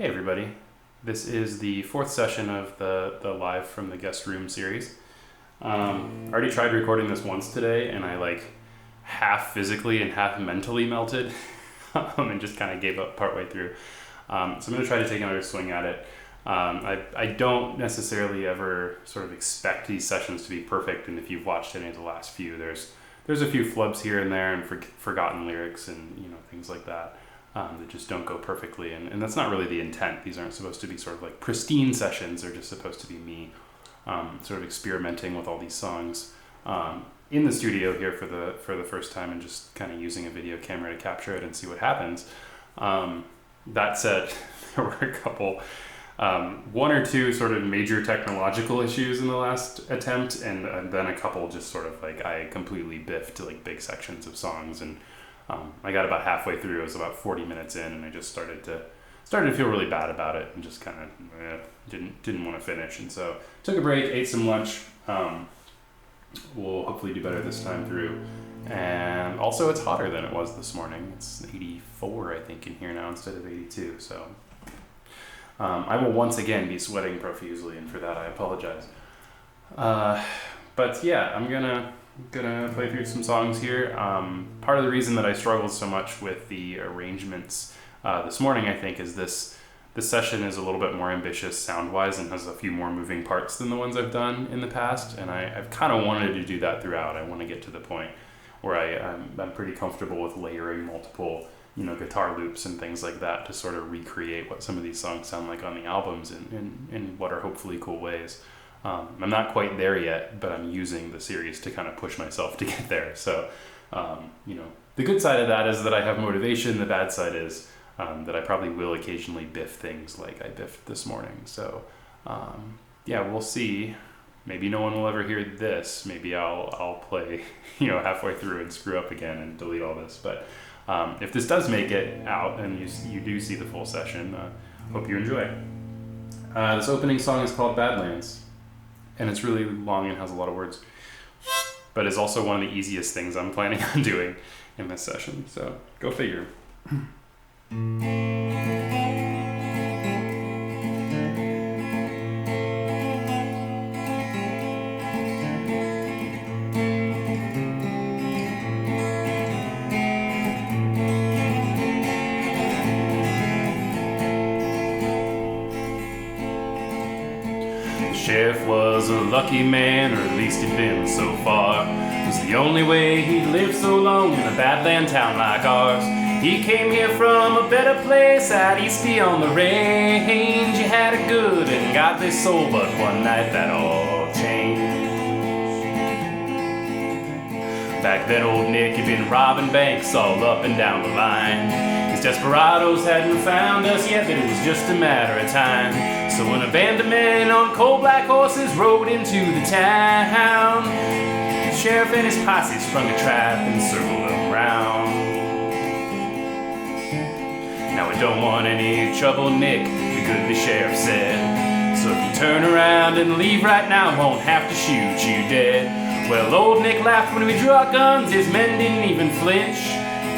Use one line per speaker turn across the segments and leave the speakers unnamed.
Hey everybody, this is the fourth session of the Live from the Guest Room series. I already tried recording this once today and I half physically and half mentally melted and just kind of gave up partway through. So I'm going to try to take another swing at it. I don't necessarily ever sort of expect these sessions to be perfect, and if you've watched any of the last few, there's a few flubs here and there and forgotten lyrics and things like that. That just don't go perfectly, and that's not really the intent. These aren't supposed to be sort of like pristine sessions. They're just supposed to be me sort of experimenting with all these songs in the studio here for the first time, and just kind of using a video camera to capture it and see what happens. That said, there were a couple, one or two sort of major technological issues in the last attempt, and then a couple just sort of I completely biffed big sections of songs, and I got about halfway through. It was about 40 minutes in, and I just started to feel really bad about it, and just kind of didn't want to finish. And so took a break, ate some lunch. We'll hopefully do better this time through. And also, it's hotter than it was this morning. It's 84, I think, in here now instead of 82. So I will once again be sweating profusely, and for that I apologize. But yeah, I'm gonna play through some songs here. Part of the reason that I struggled so much with the arrangements this morning, I think, is this session is a little bit more ambitious sound-wise and has a few more moving parts than the ones I've done in the past, and I've kind of wanted to do that throughout. I want to get to the point where I'm pretty comfortable with layering multiple guitar loops and things like that to sort of recreate what some of these songs sound like on the albums in what are hopefully cool ways. I'm not quite there yet, but I'm using the series to kind of push myself to get there. So, the good side of that is that I have motivation. The bad side is that I probably will occasionally biff things like I biffed this morning. So, we'll see. Maybe no one will ever hear this. Maybe I'll play, halfway through and screw up again and delete all this. But if this does make it out and you do see the full session, hope you enjoy. This opening song is called Badlands. And it's really long and has a lot of words, but is also one of the easiest things I'm planning on doing in this session. So go figure. Sheriff was a lucky man, or at least he'd been so far. It was the only way he'd lived so long in a badland town like ours. He came here from a better place out east beyond the range. He had it good and godly soul, but one night that all changed. Back then old Nick had been robbing banks all up and down the line. His desperados hadn't found us yet, but it was just a matter of time. So when a band of men on coal black horses rode into the town, the sheriff and his posse sprung a trap and circled them round. Now we don't want any trouble, Nick, the goodly sheriff said. So if you turn around and leave right now, I won't have to shoot you dead. Well, old Nick laughed when we drew our guns, his men didn't even flinch.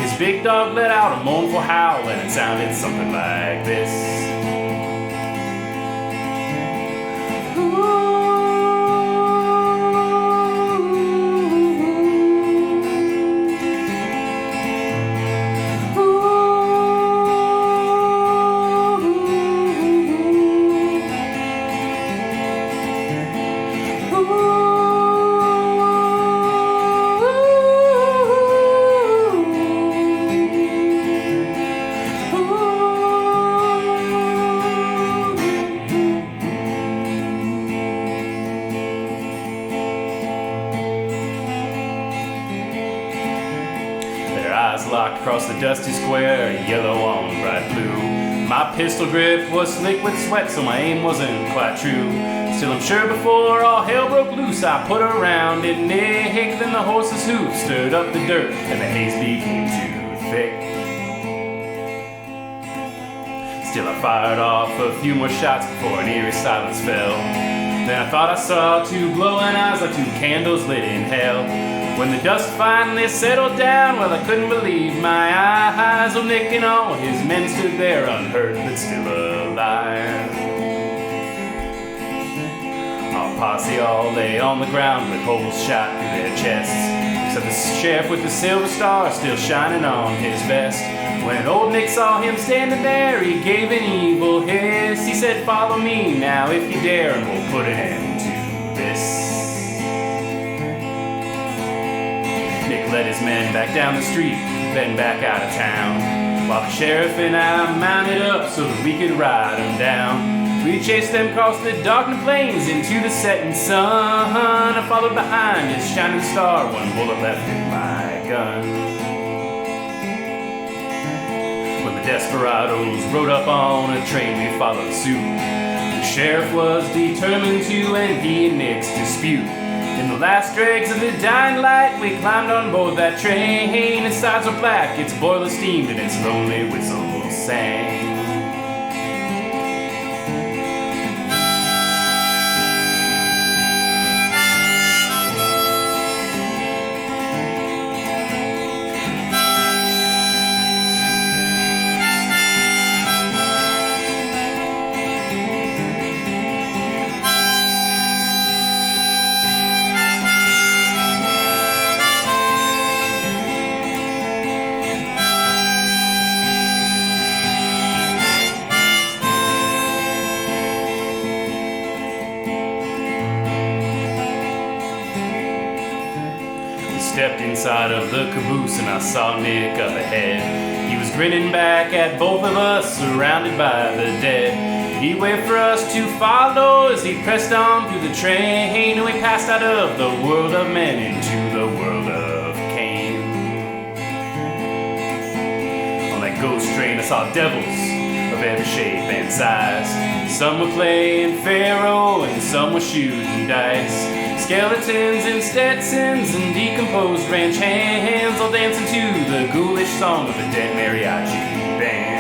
His big dog let out a mournful howl, and it sounded something like this. Locked across the dusty square, yellow on bright blue. My pistol grip was slick with sweat, so my aim wasn't quite true. Still I'm sure before all hell broke loose, I put around it Nick. Then the horse's hoofs stirred up the dirt, and the haze became too thick. Still I fired off a few more shots before an eerie silence fell. Then I thought I saw two glowing eyes like two candles lit in hell. When the dust finally settled down, well, I couldn't believe my eyes. Old Nick and all his men stood there unhurt but still alive. Our posse all lay on the ground with holes shot through their chests, except the sheriff with the silver star still shining on his vest. When old Nick saw him standing there, he gave an evil hiss. He said, "Follow me now if you dare, and we'll put an end to this." Nick led his men back down the street, then back out of town, while the sheriff and I mounted up so that we could ride them down. We chased them across the darkening plains into the setting sun. I followed behind his shining star, one bullet left in my gun. When the desperados rode up on a train, we followed suit. The sheriff was determined to end he and Nick's dispute. In the last dregs of the dying light, we climbed on board that train. Its sides were black, its boiler steamed, and its lonely whistle sang. Stepped inside of the caboose and I saw Nick up ahead. He was grinning back at both of us, surrounded by the dead. He waved for us to follow as he pressed on through the train, and we passed out of the world of men into the world of Cain. On that ghost train I saw devils of every shape and size. Some were playing Pharaoh and some were shooting dice. Skeletons and Stetsons and decomposed ranch hands, all dancing to the ghoulish song of a dead mariachi band.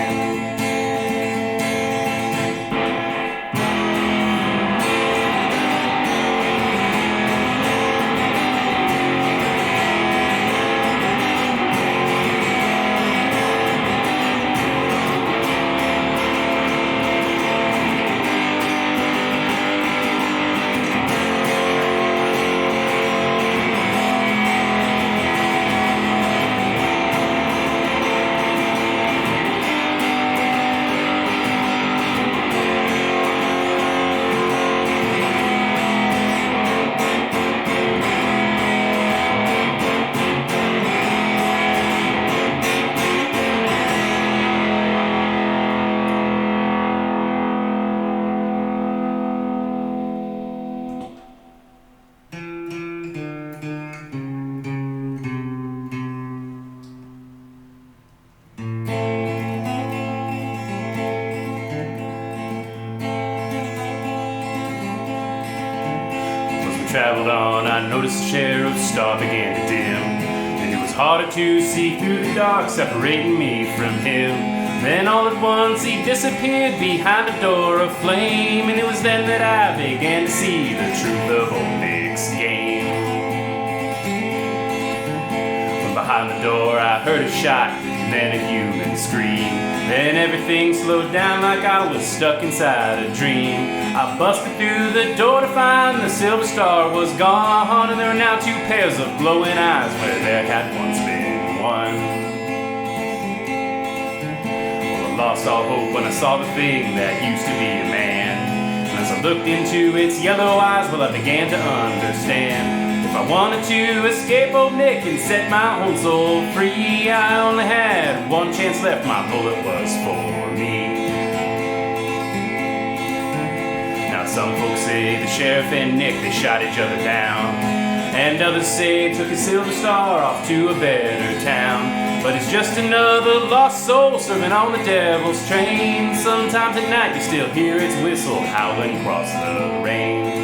Traveled on, I noticed the sheriff's star began to dim, and it was harder to see through the dark, separating me from him. Then all at once he disappeared behind a door of flame, and it was then that I began to see the truth of old Nick's game. From behind the door I heard a shot, and then a human scream. Then everything slowed down like I was stuck inside a dream. I busted through the door to find the silver star was gone, and there were now two pairs of glowing eyes where there had once been one. Well, I lost all hope when I saw the thing that used to be a man. And as I looked into its yellow eyes, well, I began to understand. If I wanted to escape old Nick and set my own soul free, I only had one chance left, my bullet was for me. Now some folks say the sheriff and Nick, they shot each other down, and others say took a silver star off to a better town. But it's just another lost soul serving on the devil's train. Sometimes at night you still hear its whistle howling across the rain.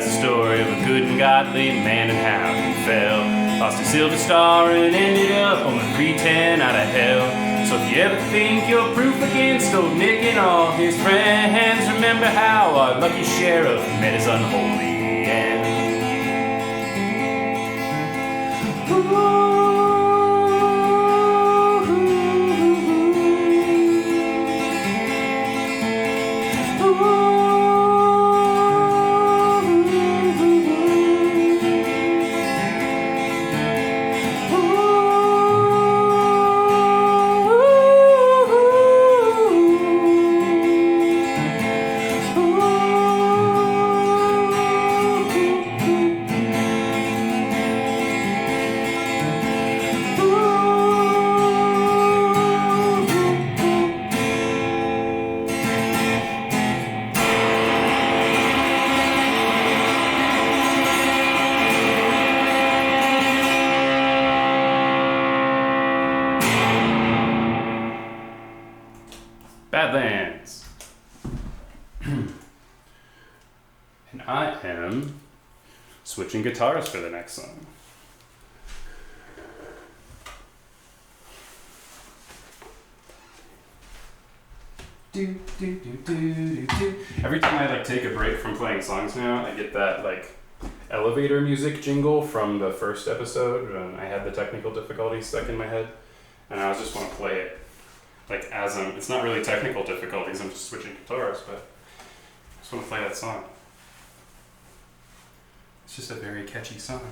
That's the story of a good and godly man and how he fell. Lost his silver star and ended up on the 310 out of hell. So if you ever think you're proof against old Nick and all his friends, remember how our lucky sheriff met his unholy end. Badlands. And I am switching guitars for the next song. Every time I take a break from playing songs now, I get that elevator music jingle from the first episode when I had the technical difficulties stuck in my head, and I just want to play it as it's not really technical difficulties, I'm just switching guitars, but I just want to play that song. It's just a very catchy song.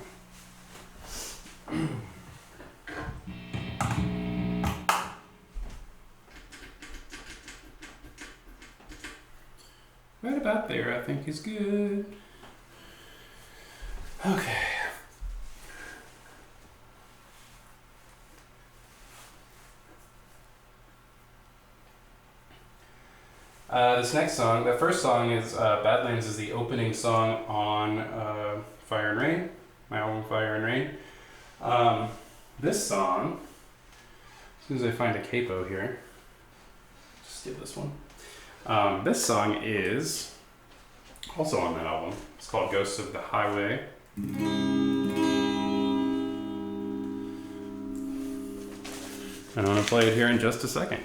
Right about there, I think is good. Okay. This next song, the first song is Badlands is the opening song on Fire and Rain, my album Fire and Rain. This song, as soon as I find a capo here, just get this one. This song is also on that album. It's called Ghosts of the Highway. And I'm going to play it here in just a second.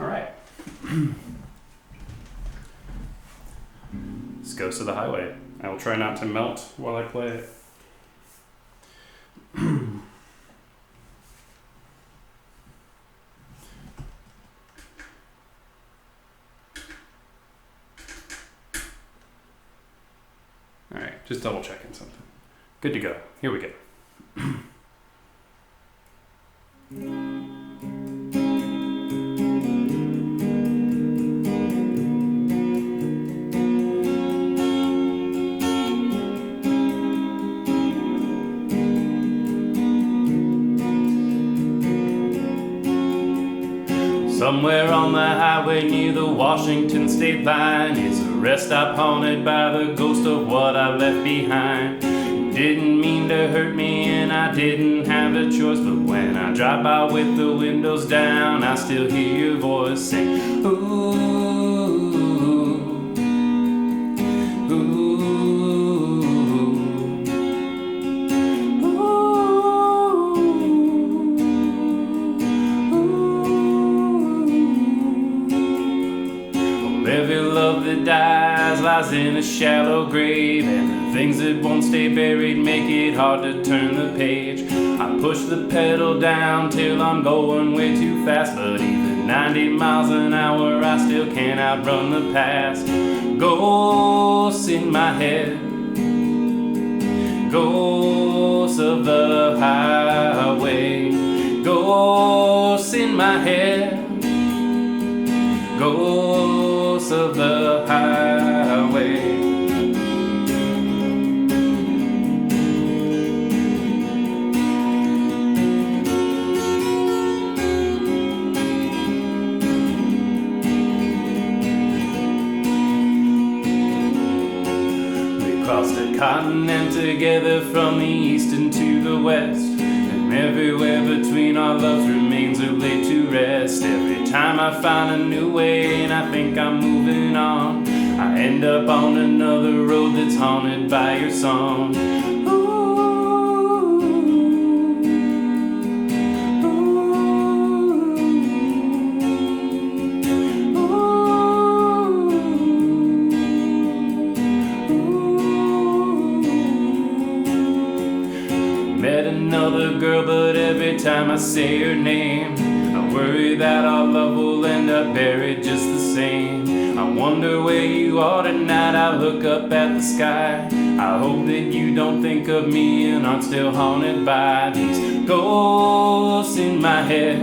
Alright. This goes to the highway. I will try not to melt while I play it. Alright, just double checking something. Good to go. Here we go. Somewhere on the highway near the Washington state line is a rest stop haunted by the ghost of what I left behind. Didn't mean to hurt me and I didn't have a choice, but when I drive by with the windows down, I still hear your voice sing, ooh, ooh. Every love that dies lies in a shallow grave, and the things that won't stay buried make it hard to turn the page. I push the pedal down till I'm going way too fast, but even 90 miles an hour I still can't outrun the past. Ghosts in my head, ghosts of the highway, ghosts in my head, ghosts of the highway. knotting them together from the east and to the west. And everywhere between our loves remains are laid to rest. Every time I find a new way and I think I'm moving on, I end up on another road that's haunted by your song. Met another girl, but every time I say her name, I worry that our love will end up buried just the same. I wonder where you are tonight. I look up at the sky. I hope that you don't think of me and aren't still haunted by these ghosts in my head,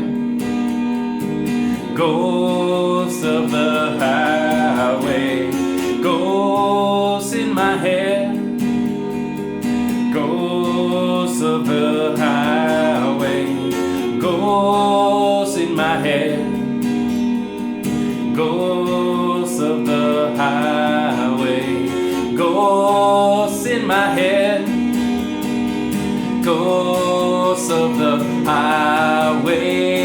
ghosts of the highway, ghosts in my head, ghosts of the highway, ghosts in my head, ghosts of the highway, ghosts in my head, ghosts of the highway.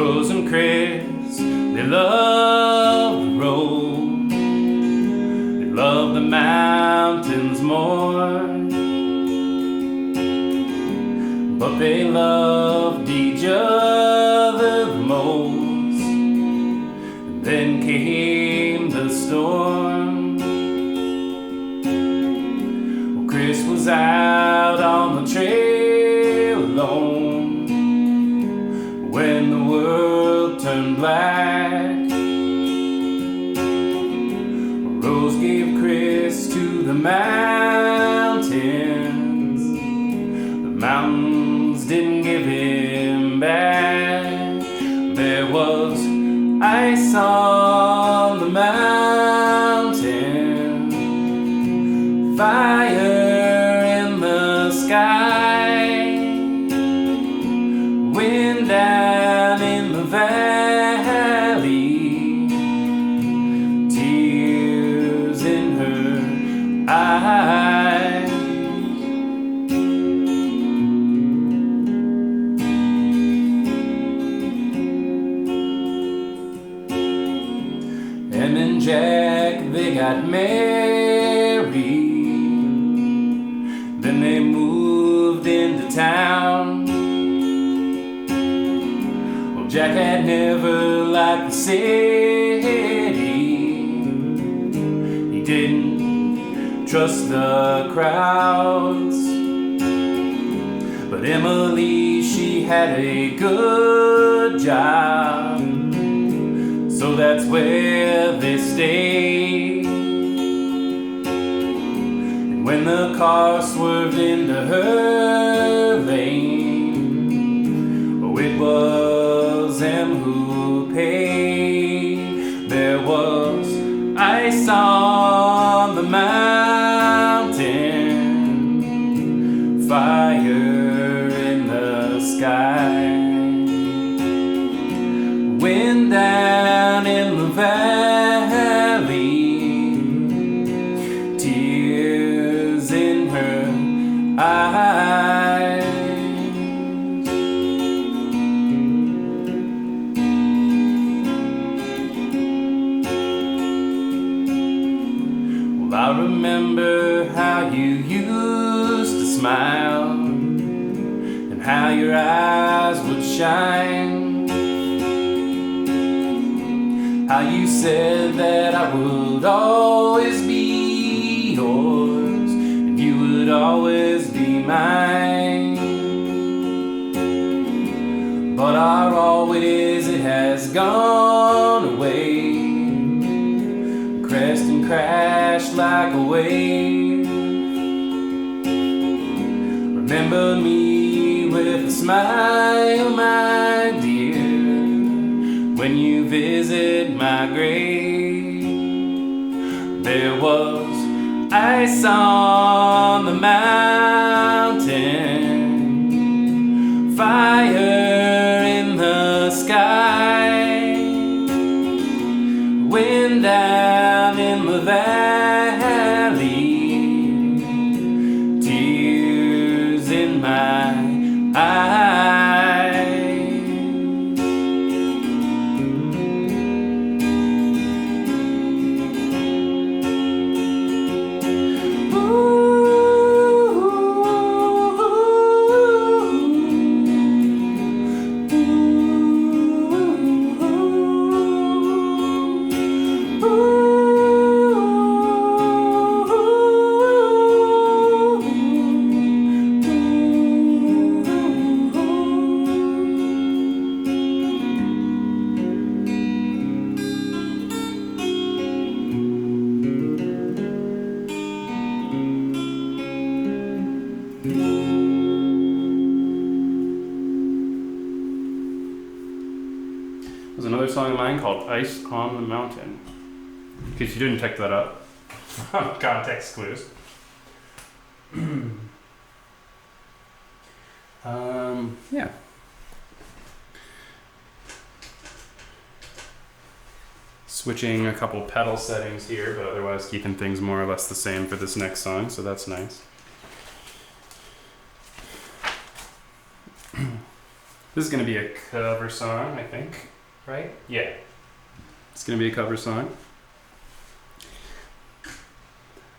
Rose and Chris, they love the road, they love the mountains more, but they loved each other the most. And then came the storm. Well, Chris was out on the trail alone when the world turned black. Rose gave Chris to the mountains. The mountains didn't give him back. There was ice on the mountain, fire in the sky, wind down in the valley, tears in her eyes. Em and Jack, they got married, then they moved into town. Well, Jack had never liked the city, he didn't trust the crowds. But Emily, she had a good job, so that's where they stayed. And when the car swerved into her lane, oh, it was Em who paid. There was ice on the mountain, fire in the sky, wind down in the valley, tears in her eyes. Well, I remember how you used to smile and how your eyes would shine, how you said that I would always be yours and you would always be mine. But our always, it has gone away, crashed and crashed like a wave. Remember me with a smile, my dear, when you visit my grave. There was ice on the mountain, fire in the sky, wind down in the valley, tears in my eyes. There's another song of mine called Ice on the Mountain. In case you didn't pick that up. Context clues. Yeah. Switching a couple pedal settings here, but otherwise keeping things more or less the same for this next song, so that's nice. This is going to be a cover song, I think, right? Yeah. It's going to be a cover song.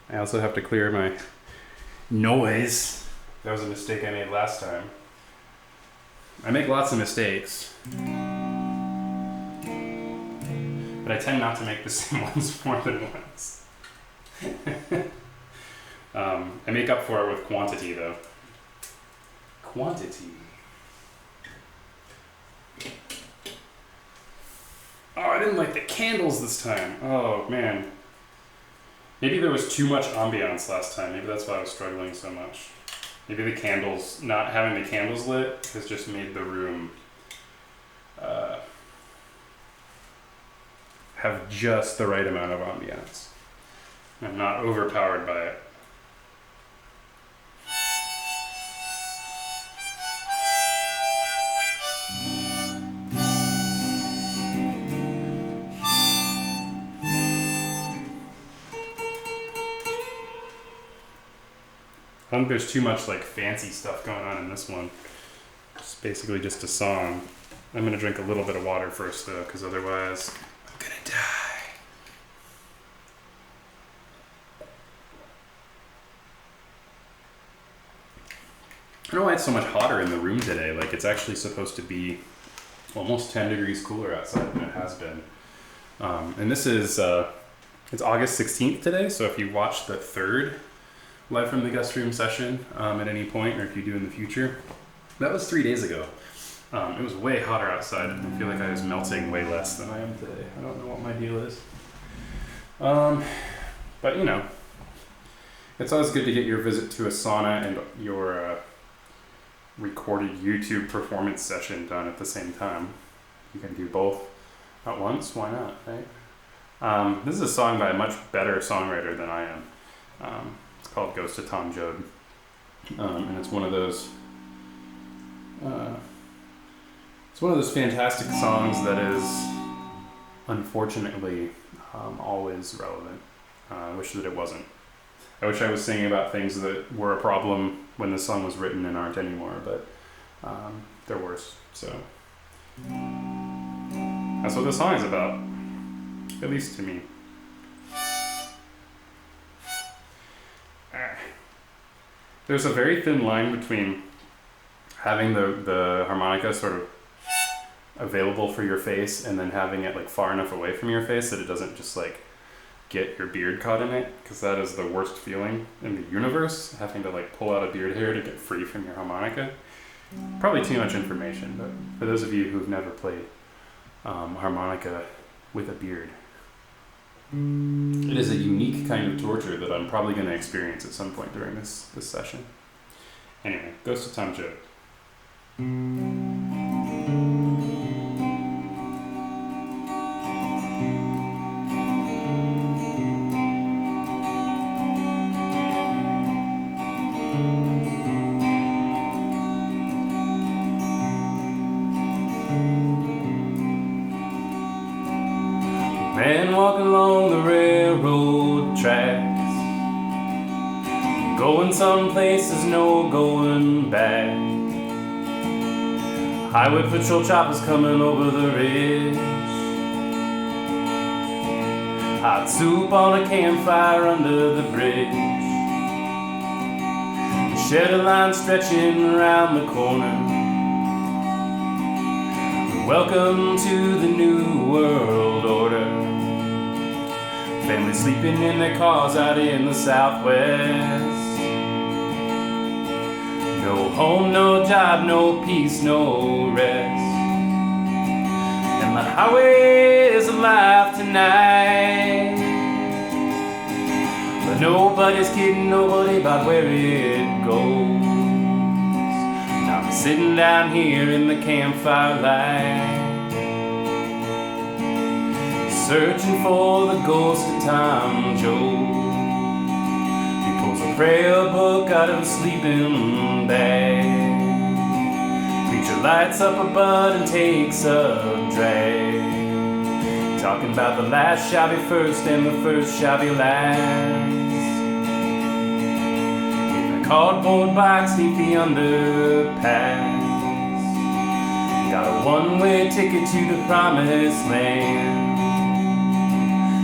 I also have to clear my noise. That was a mistake I made last time. I make lots of mistakes. But I tend not to make the same ones more than once. I make up for it with quantity, though. Quantity. Oh, I didn't like the candles this time. Oh, man. Maybe there was too much ambiance last time. Maybe that's why I was struggling so much. Maybe the candles, not having the candles lit, has just made the room have just the right amount of ambiance. I'm not overpowered by it. I don't think there's too much like fancy stuff going on in this one. It's basically just a song. I'm gonna drink a little bit of water first though, because otherwise I'm gonna die. I don't know why it's so much hotter in the room today. Like it's actually supposed to be almost 10 degrees cooler outside than it has been. And this is, it's August 16th today, so if you watch the third Live from the Guest Room session at any point, or if you do in the future, that was 3 days ago. It was way hotter outside. I feel like I was melting way less than I am today. I don't know what my deal is. But you know, it's always good to get your visit to a sauna and your recorded YouTube performance session done at the same time. You can do both at once, why not, right? This is a song by a much better songwriter than I am. It's called Ghost of Tom Joad. And it's one of those fantastic songs that is unfortunately always relevant. I wish that it wasn't. I wish I was singing about things that were a problem when the song was written and aren't anymore, but they're worse. So that's what this song is about, at least to me. There's a very thin line between having the harmonica sort of available for your face and then having it like far enough away from your face that it doesn't just like get your beard caught in it, because that is the worst feeling in the universe, having to like pull out a beard hair to get free from your harmonica. Probably too much information, but for those of you who've never played harmonica with a beard, it is a unique kind of torture that I'm probably going to experience at some point during this session. Anyway, Ghost of Tom Joad. Man walking along the railroad tracks, going some places, no going back. Highway patrol choppers coming over the ridge. Hot soup on a campfire under the bridge. The shelter line stretching around the corner. Welcome to the new world order. Families sleeping in their cars out in the Southwest. No home, no job, no peace, no rest. And the highway is alive tonight, but nobody's kidding nobody about where it goes. Now I'm sitting down here in the campfire light, searching for the ghost of Tom Joad. He pulls a prayer book out of a sleeping bag. Preacher lights up a bud and takes a drag, talking about the last shall be first and the first shall be last. In a cardboard box neath the underpass, Got a one-way ticket to the promised land.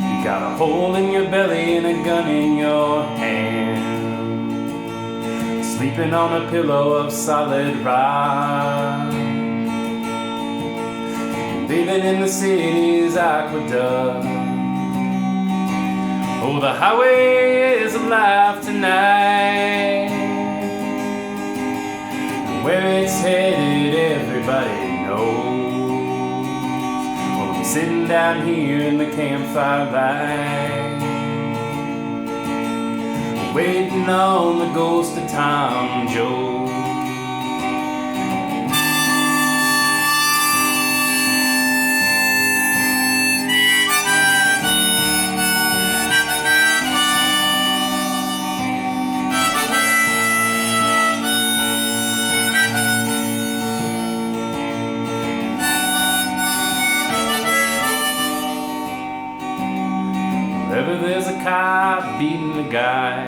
You got a hole in your belly and a gun in your hand. Sleeping on a pillow of solid rock. Living in the city's aqueduct. Oh, the highway is alive tonight. Where it's headed, everybody knows. Well, I'm sitting down here in the campfire light, waiting on the ghost of Tom Joad. Wherever there's a cop beating a guy,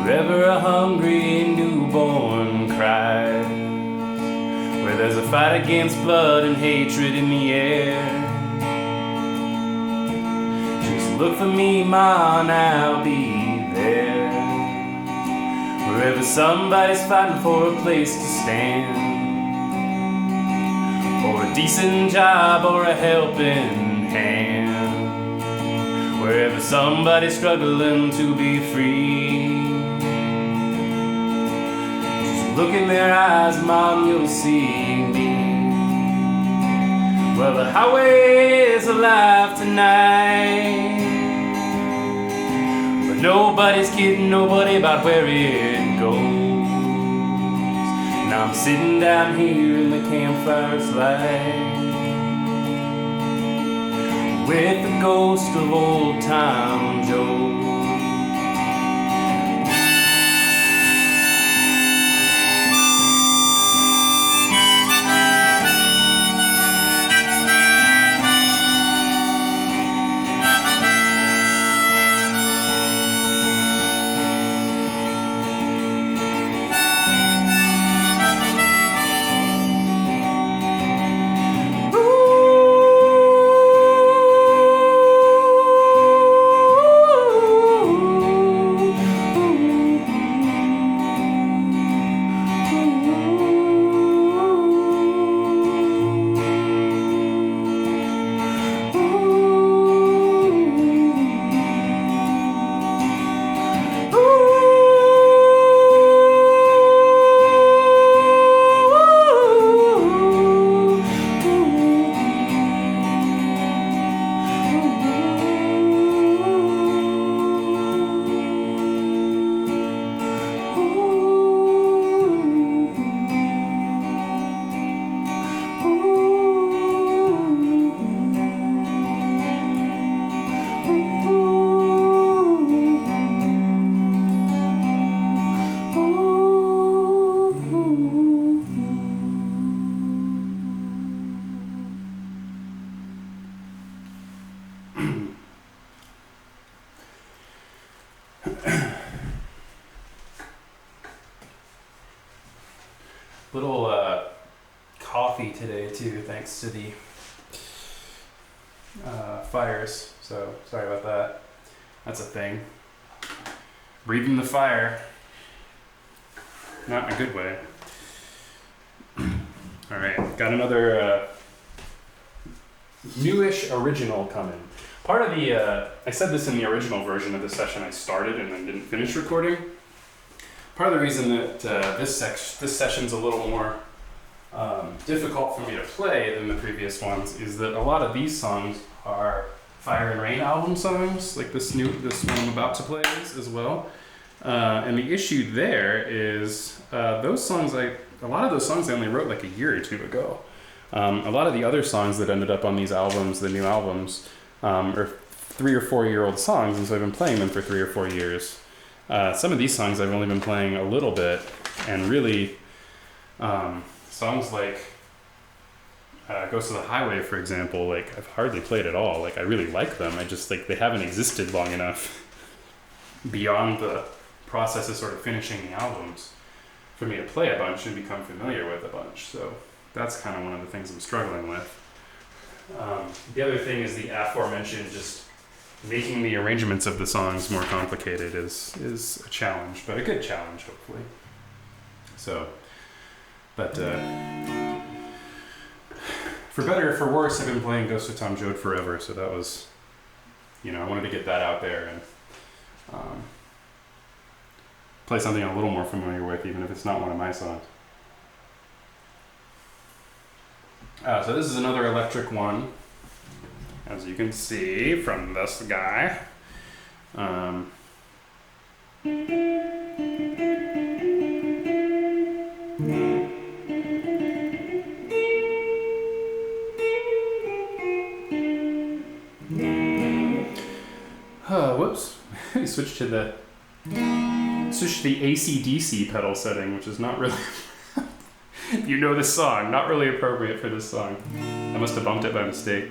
wherever a hungry newborn cries, where there's a fight against blood and hatred in the air, just look for me, Ma, and I'll be there. Wherever somebody's fighting for a place to stand, or a decent job, or a helping hand. Wherever somebody's struggling to be free, just look in their eyes, Mom, you'll see me. Well, the highway is alive tonight, but nobody's kidding nobody about where it goes. Now I'm sitting down here in the campfire's light, with the ghost of old Tom Joad. Little coffee today too, thanks to the fires. So sorry about that. That's a thing. Breathing the fire, not in a good way. All right, got another newish original coming. Part of the I said this in the original version of the session I started and then didn't finish recording. Part of the reason that this session's a little more difficult for me to play than the previous ones is that a lot of these songs are Fire and Rain album songs, like this one I'm about to play is as well. And the issue there is a lot of those songs I only wrote like a year or two ago. A lot of the other songs that ended up on these albums, the new albums, are 3 or 4 year old songs, and so I've been playing them for 3 or 4 years. Some of these songs I've only been playing a little bit, and really songs like Ghost of the Highway, for example, like I've hardly played at all. Like I really like them, I just like they haven't existed long enough beyond the process of sort of finishing the albums. for me to play a bunch and become familiar with a bunch. So that's kind of one of the things I'm struggling with. The other thing is the aforementioned, just making the arrangements of the songs more complicated is a challenge, but a good challenge, hopefully. So, but for better or for worse, I've been playing Ghost of Tom Joad forever, so that was, I wanted to get that out there and play something I'm a little more familiar with, even if it's not one of my songs. So this is another electric one, as you can see from this guy. Whoops. We switched to the AC/DC pedal setting, which is not really if you know this song, not really appropriate for this song. I must have bumped it by mistake.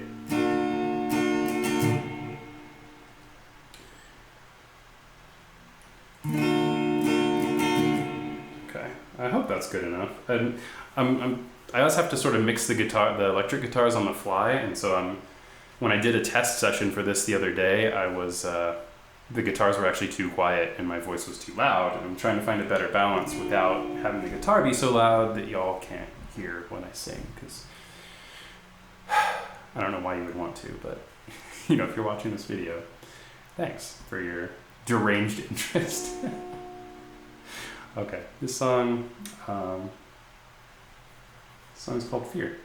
Okay, I hope that's good enough. And I also have to sort of mix the electric guitars on the fly, and so when I did a test session for this the other day, the guitars were actually too quiet and my voice was too loud, and I'm trying to find a better balance without having the guitar be so loud that y'all can't hear when I sing, because I don't know why you would want to, but if you're watching this video, thanks for your deranged interest. Okay, this song's called Fear.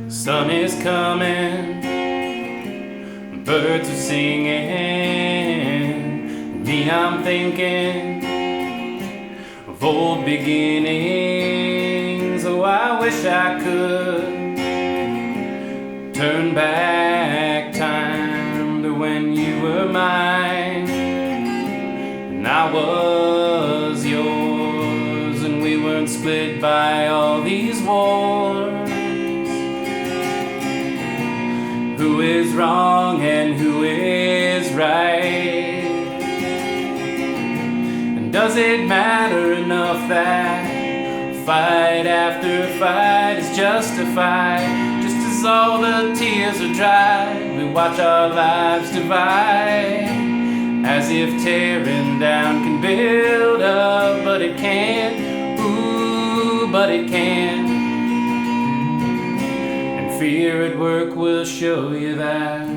Sun is coming, birds are singing, me I'm thinking of old beginnings. Oh, I wish I could turn back time to when you were mine and I was yours, and we weren't split by all these wars. Who is wrong and who is right? And does it matter enough that fight after fight is justified? Just as all the tears are dried, we watch our lives divide, as if tearing down can build up, but it can't, ooh, but it can't. Fear at work will show you that.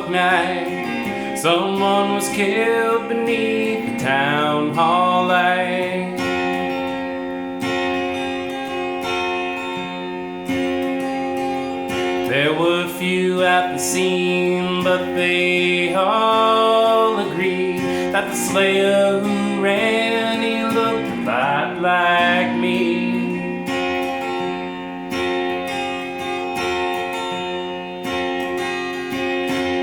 dark night, someone was killed beneath the town hall light. There were few at the scene, but they all agreed that the slayer who ran, he looked a lot like me.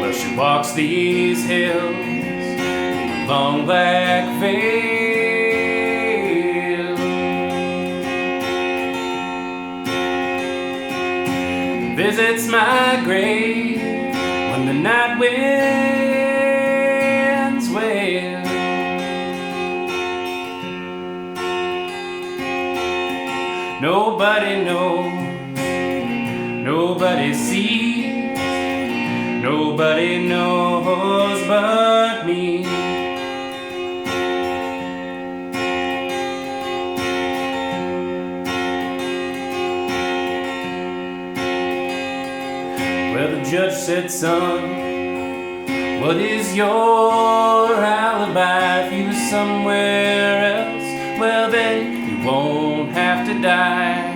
Well, she walks these hills in a long black veil, visits my grave when the night winds wail. Nobody knows, nobody sees, nobody knows but me. Well, the judge said, son, what is your alibi? If you were somewhere else, well then you won't have to die.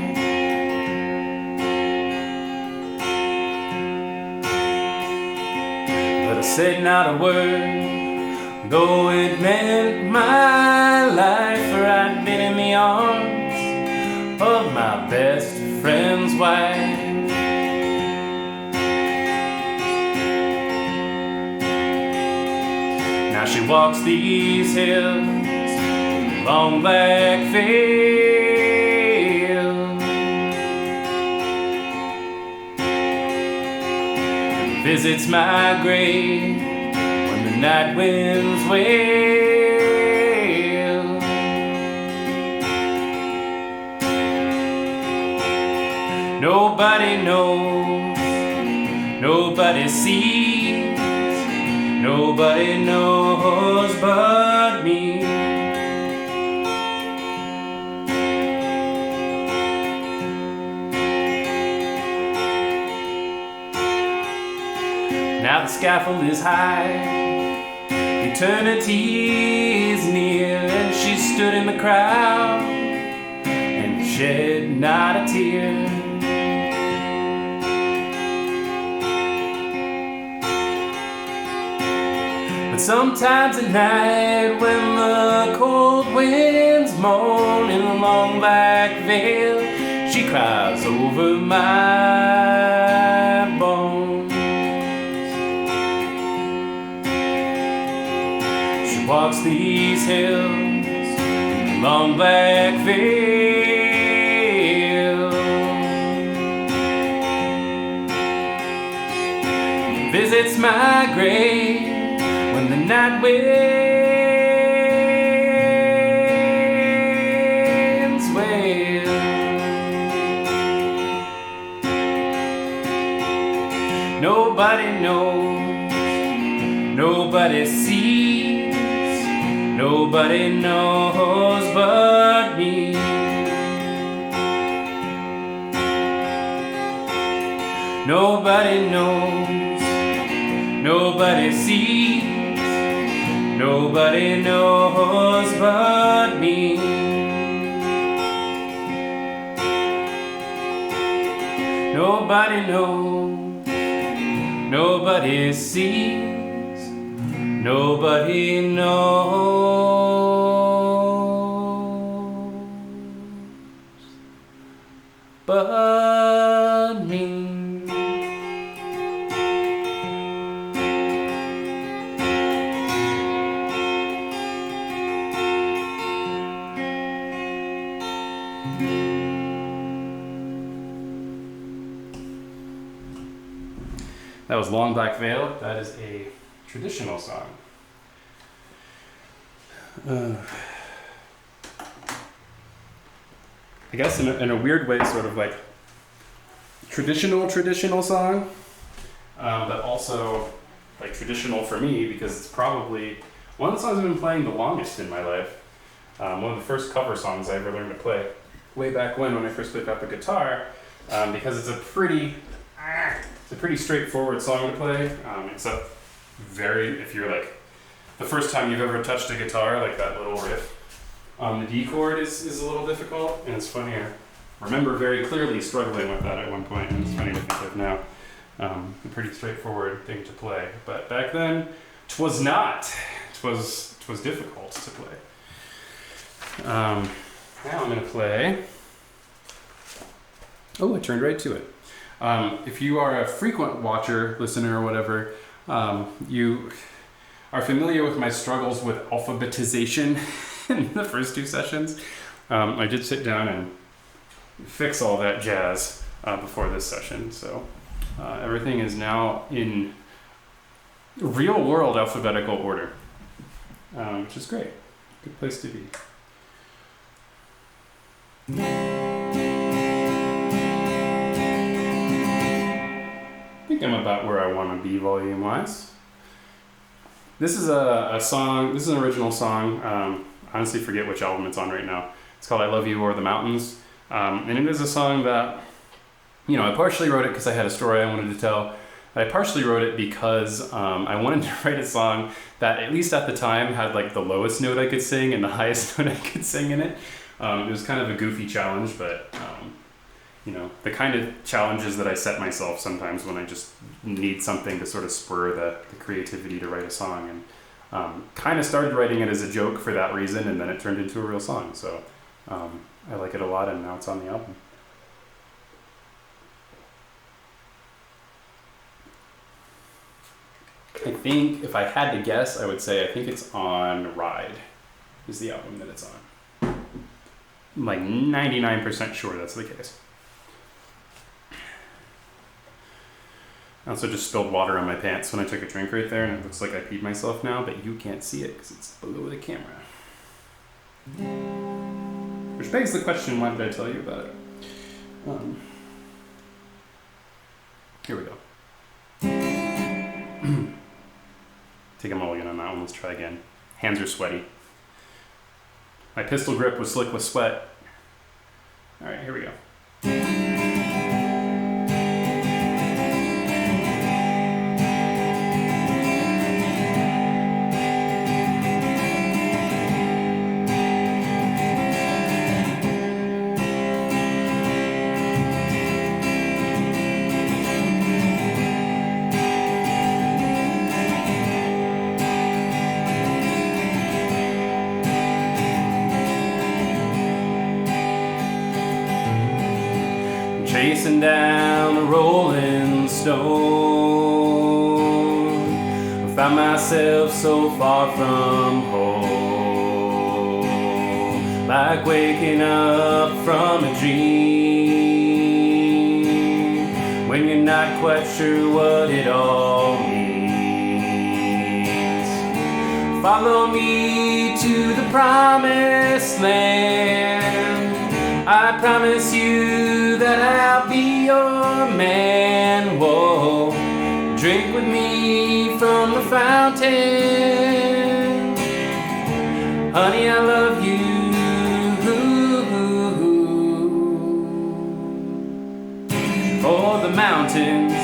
But I said not a word, though it meant my life, for I'd been in the arms of my best friend's wife. Now she walks these hills in long black veil, and visits my grave when the night winds wail. Nobody knows, nobody sees, nobody knows but me. Now the scaffold is high, eternity is near, and she stood in the crowd and shed not a tear. But sometimes at night, when the cold winds moan in the long black veil, she cries over my bones. She walks these hills in long black veil, visits my grave when the night winds wail. Nobody knows, nobody sees, nobody knows but me. Nobody knows, nobody sees, nobody knows but me. Nobody knows, nobody sees, nobody knows but me. That was Long Black Veil. That is a traditional song. I guess in a weird way, sort of like traditional song, but also like traditional for me because it's probably one of the songs I've been playing the longest in my life. One of the first cover songs I ever learned to play way back when I first picked up a guitar, because it's a pretty straightforward song to play, except if you're like, the first time you've ever touched a guitar, like that little riff on the D chord is a little difficult, and it's funny. I remember very clearly struggling with that at one point, and it's funny to think of now. A pretty straightforward thing to play, but back then, 'twas not. 'Twas difficult to play. Now I'm gonna play. Oh, I turned right to it. If you are a frequent watcher, listener, or whatever, you are familiar with my struggles with alphabetization in the first two sessions. I did sit down and fix all that jazz before this session, so everything is now in real world alphabetical order, which is great. Good place to be. I think I'm about where I want to be volume wise. This is a song, this is an original song. I honestly forget which album it's on right now. It's called I Love You O'er the Mountains. And it is a song that, I partially wrote it because I had a story I wanted to tell. I partially wrote it because I wanted to write a song that, at least at the time, had like the lowest note I could sing and the highest note I could sing in it. It was kind of a goofy challenge, but the kind of challenges that I set myself sometimes when I just need something to sort of spur the creativity to write a song, and kind of started writing it as a joke for that reason, and then it turned into a real song. So I like it a lot, and now it's on the album. I think if I had to guess, I would say I think it's on Ride is the album that it's on. I'm like 99% sure that's the case. I also just spilled water on my pants when I took a drink right there, and it looks like I peed myself now, but you can't see it because it's below the camera. Which begs the question, why did I tell you about it? Here we go. Take a mulligan on that one. Let's try again. Hands are sweaty. My pistol grip was slick with sweat. All right, here we go. Chasing down the rolling stone, I found myself so far from home, like waking up from a dream, when you're not quite sure what it all means. Follow me to the promised land, I promise you that I'll be your man. Whoa, drink with me from the fountain. Honey, I love you. For the mountains.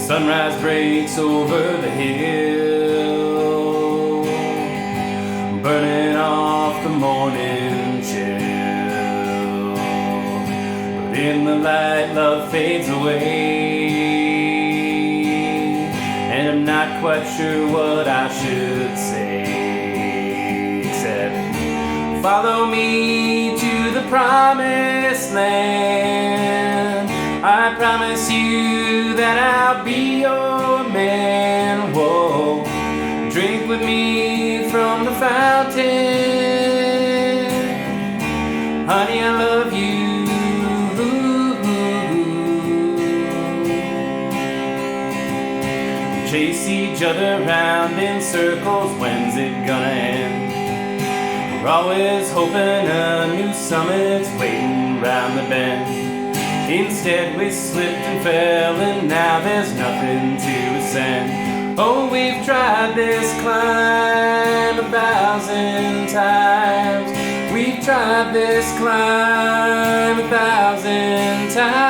Sunrise breaks over the hill, burning off the morning chill. But in the light, love fades away, and I'm not quite sure what I should say, except follow me to the promised land. I promise you that I'll be your man. Whoa, drink with me from the fountain. Honey, I love you. We chase each other round in circles. When's it gonna end? We're always hoping a new summit's waiting round the bend. Instead we slipped and fell, and now there's nothing to ascend. Oh, we've tried this climb 1,000 times, We've tried this climb 1,000 times.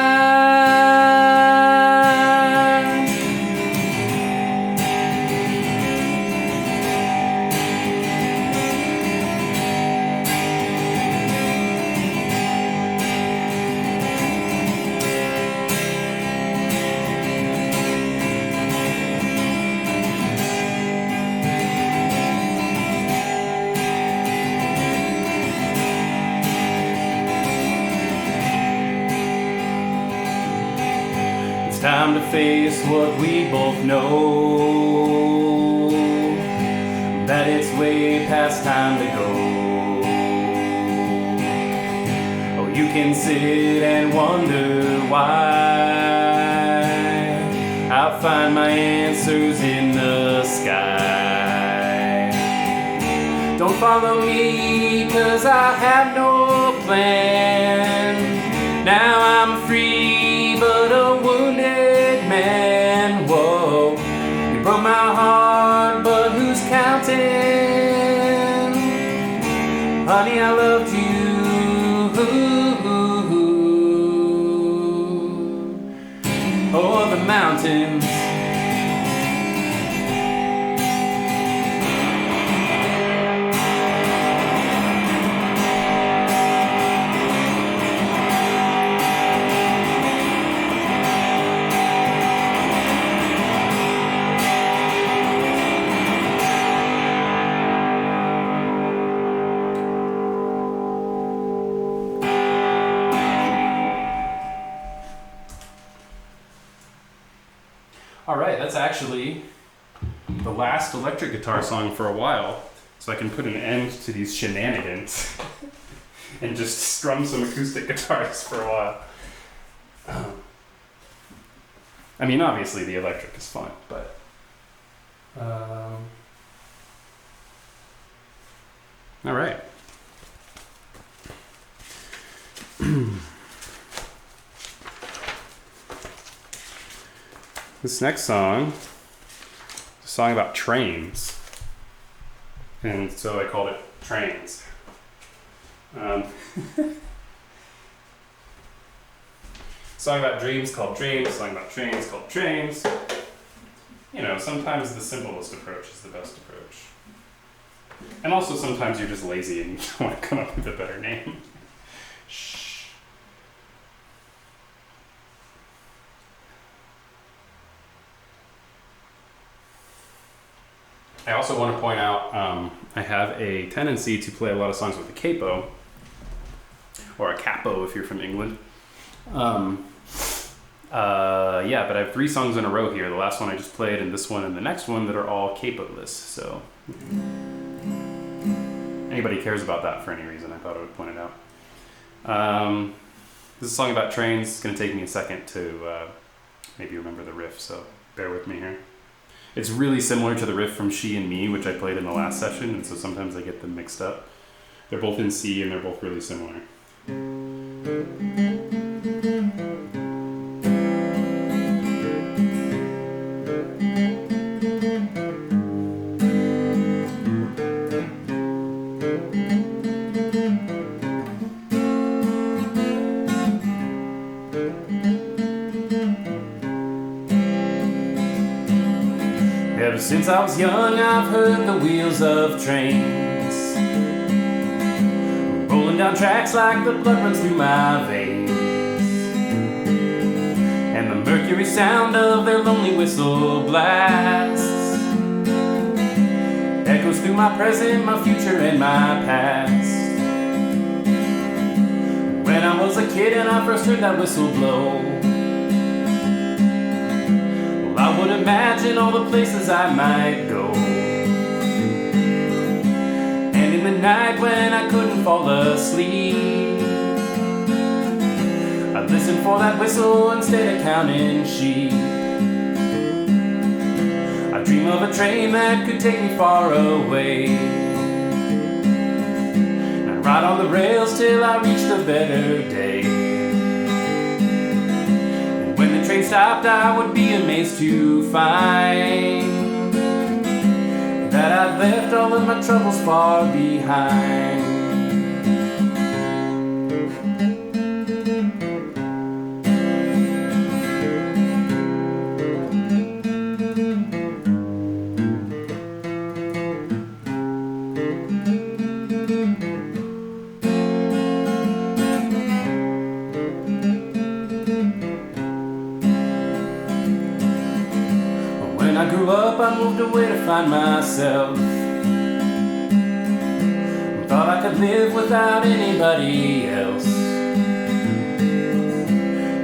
Time to face what we both know, that it's way past time to go. Oh, you can sit and wonder why. I'll find my answers in the sky. Don't follow me, 'cause I have no plan. Now I'm free, but a wounded man. Whoa, you broke my heart, but who's counting? Honey, I loved you. Oh, the mountains. Alright, that's actually the last electric guitar song for a while, so I can put an end to these shenanigans and just strum some acoustic guitars for a while. I mean, obviously the electric is fun, but... Alright. This next song is a song about trains, and so I called it Trains. Song about dreams called Dreams, song about trains called Trains. You know, sometimes the simplest approach is the best approach. And also sometimes you're just lazy and you don't want to come up with a better name. Shh. I also want to point out, I have a tendency to play a lot of songs with a capo, or a capo if you're from England. Yeah, but I have 3 songs in a row here. The last one I just played, and this one, and the next one that are all capo-less. So, anybody cares about that for any reason, I thought I would point it out. This is a song about trains. It's going to take me a second to maybe remember the riff, so bear with me here. It's really similar to the riff from She and Me, which I played in the last session, and so sometimes I get them mixed up. They're both in C, and they're both really similar. Ever since I was young, I've heard the wheels of trains rolling down tracks like the blood runs through my veins, and the mercury sound of their lonely whistle blasts echoes through my present, my future, and my past. When I was a kid and I first heard that whistle blow, I would imagine all the places I might go. And in the night when I couldn't fall asleep, I'd listen for that whistle instead of counting sheep. I'd dream of a train that could take me far away, and I'd ride on the rails till I reached a better day. When the train stopped, I would be amazed to find that I'd left all of my troubles far behind. I moved away to find myself. Thought I could live without anybody else.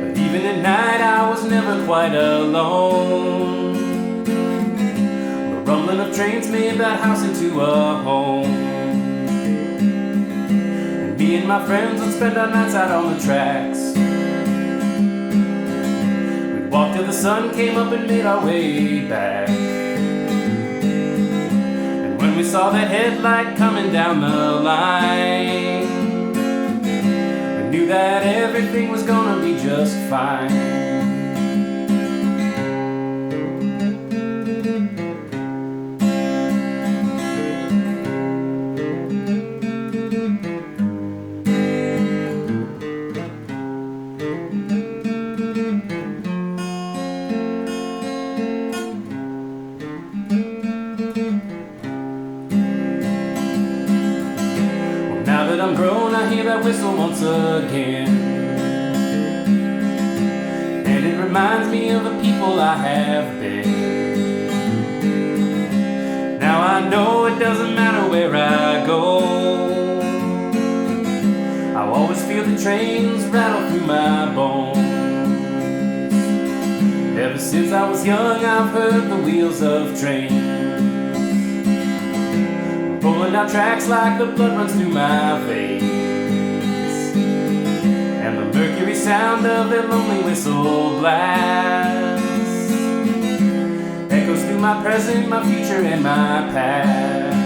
But even at night I was never quite alone. The rumbling of trains made that house into a home. And me and my friends would spend our nights out on the tracks. We'd walk till the sun came up and made our way back. When we saw that headlight coming down the line, I knew that everything was gonna be just fine. I'm grown, I hear that whistle once again, and it reminds me of the people I have been. Now I know it doesn't matter where I go, I'll always feel the trains rattle through my bones. Ever since I was young I've heard the wheels of trains pulling down tracks like the blood runs through my veins. And the mercury sound of their lonely whistle blasts echoes through my present, my future, and my past.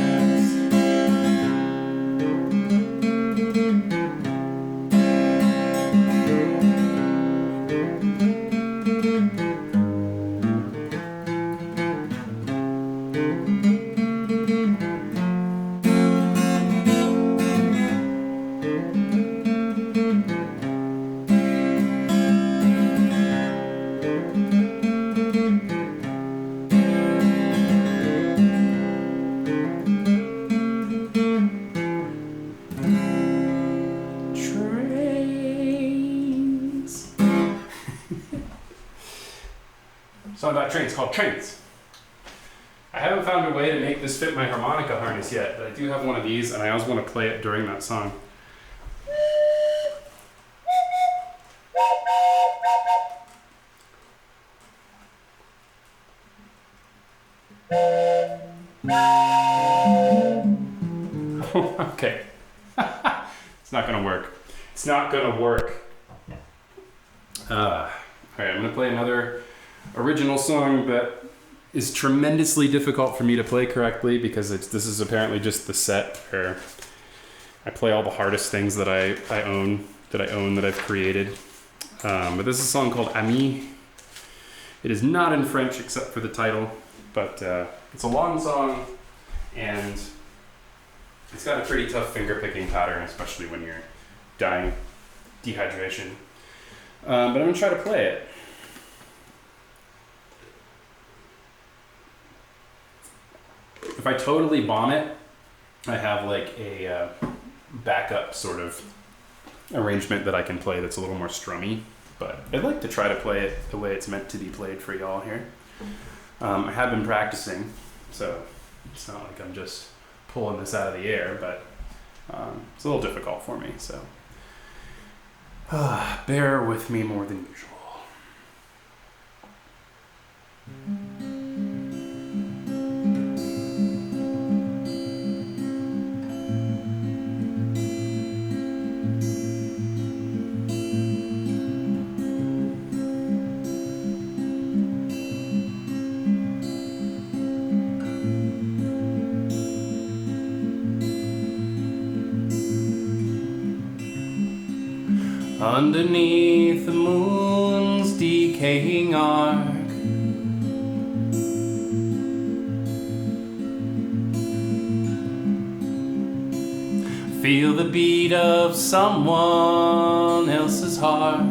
Song about trains called Trains. I haven't found a way to make this fit my harmonica harness yet, but I do have one of these and I always want to play it during that song. Okay. It's not gonna work. It's not gonna work. Alright, I'm gonna play another original song that is tremendously difficult for me to play correctly because this is apparently just the set where I play all the hardest things that I own that I've created. But this is a song called Amie. It is not in French except for the title, but it's a long song and it's got a pretty tough finger picking pattern, especially when you're dying dehydration. But I'm gonna try to play it. If I totally bomb it, I have like a backup sort of arrangement that I can play that's a little more strummy, but I'd like to try to play it the way it's meant to be played for y'all here. I have been practicing, so it's not like I'm just pulling this out of the air, but it's a little difficult for me, so bear with me more than usual. Underneath the moon's decaying arc, feel the beat of someone else's heart.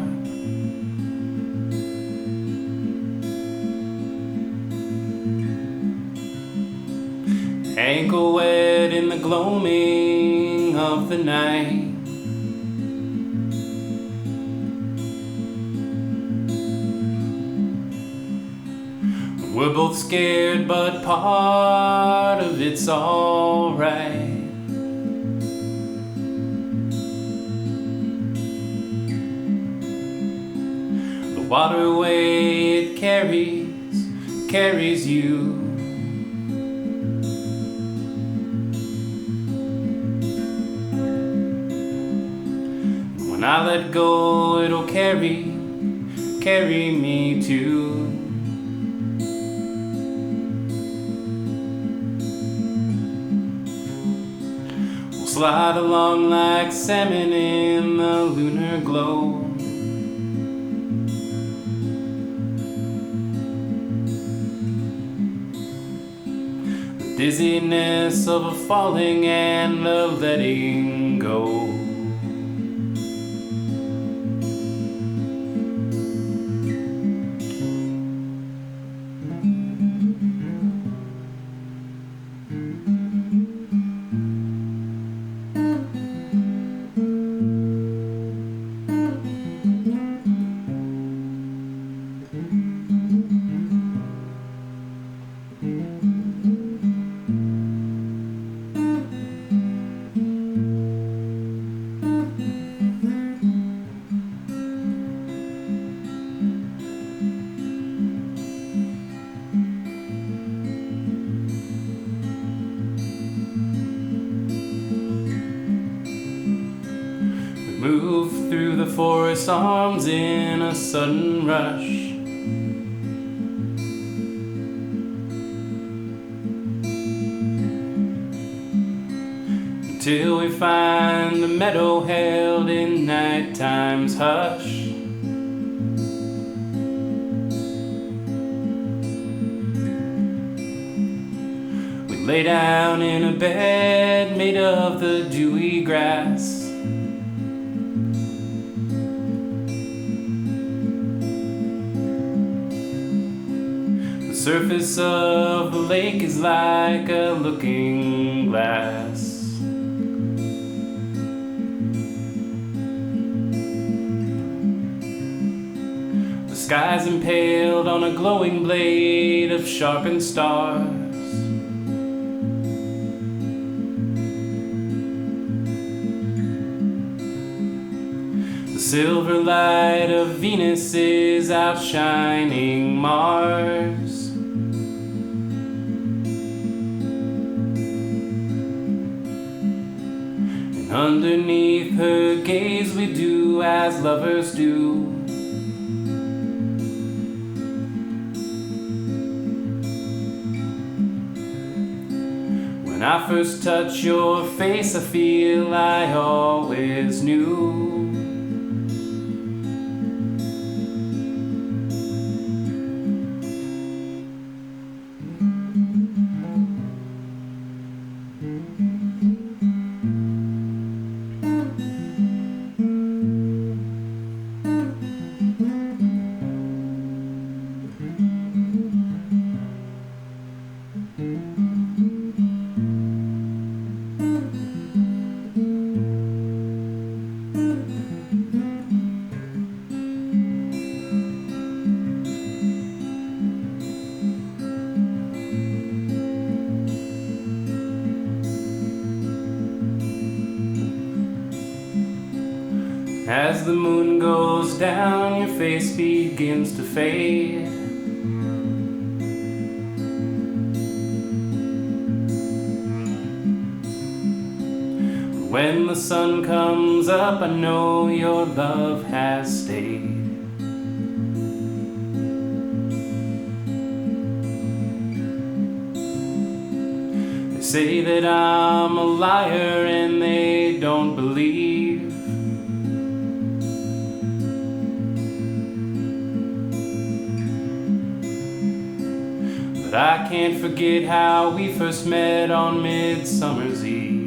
Ankle wet in the gloaming of the night. We're both both scared, but part of it's alright. The waterway it carries you. When I let go, it'll carry me too. We'll slide along like salmon in the lunar glow. The dizziness of a falling and a letting go. Move through the forest arms in a sudden rush. Until we find the meadow held in nighttime's hush. We lay down in a bed made of the dewy grass. The surface of the lake is like a looking glass. The sky's impaled on a glowing blade of sharpened stars. The silver light of Venus is outshining Mars. And underneath her gaze we do as lovers do. When I first touch your face, I feel I always knew. As the moon goes down, your face begins to fade. When the sun comes up, I know your love has stayed. They say that I'm a liar and they don't believe. But I can't forget how we first met on Midsummer's Eve.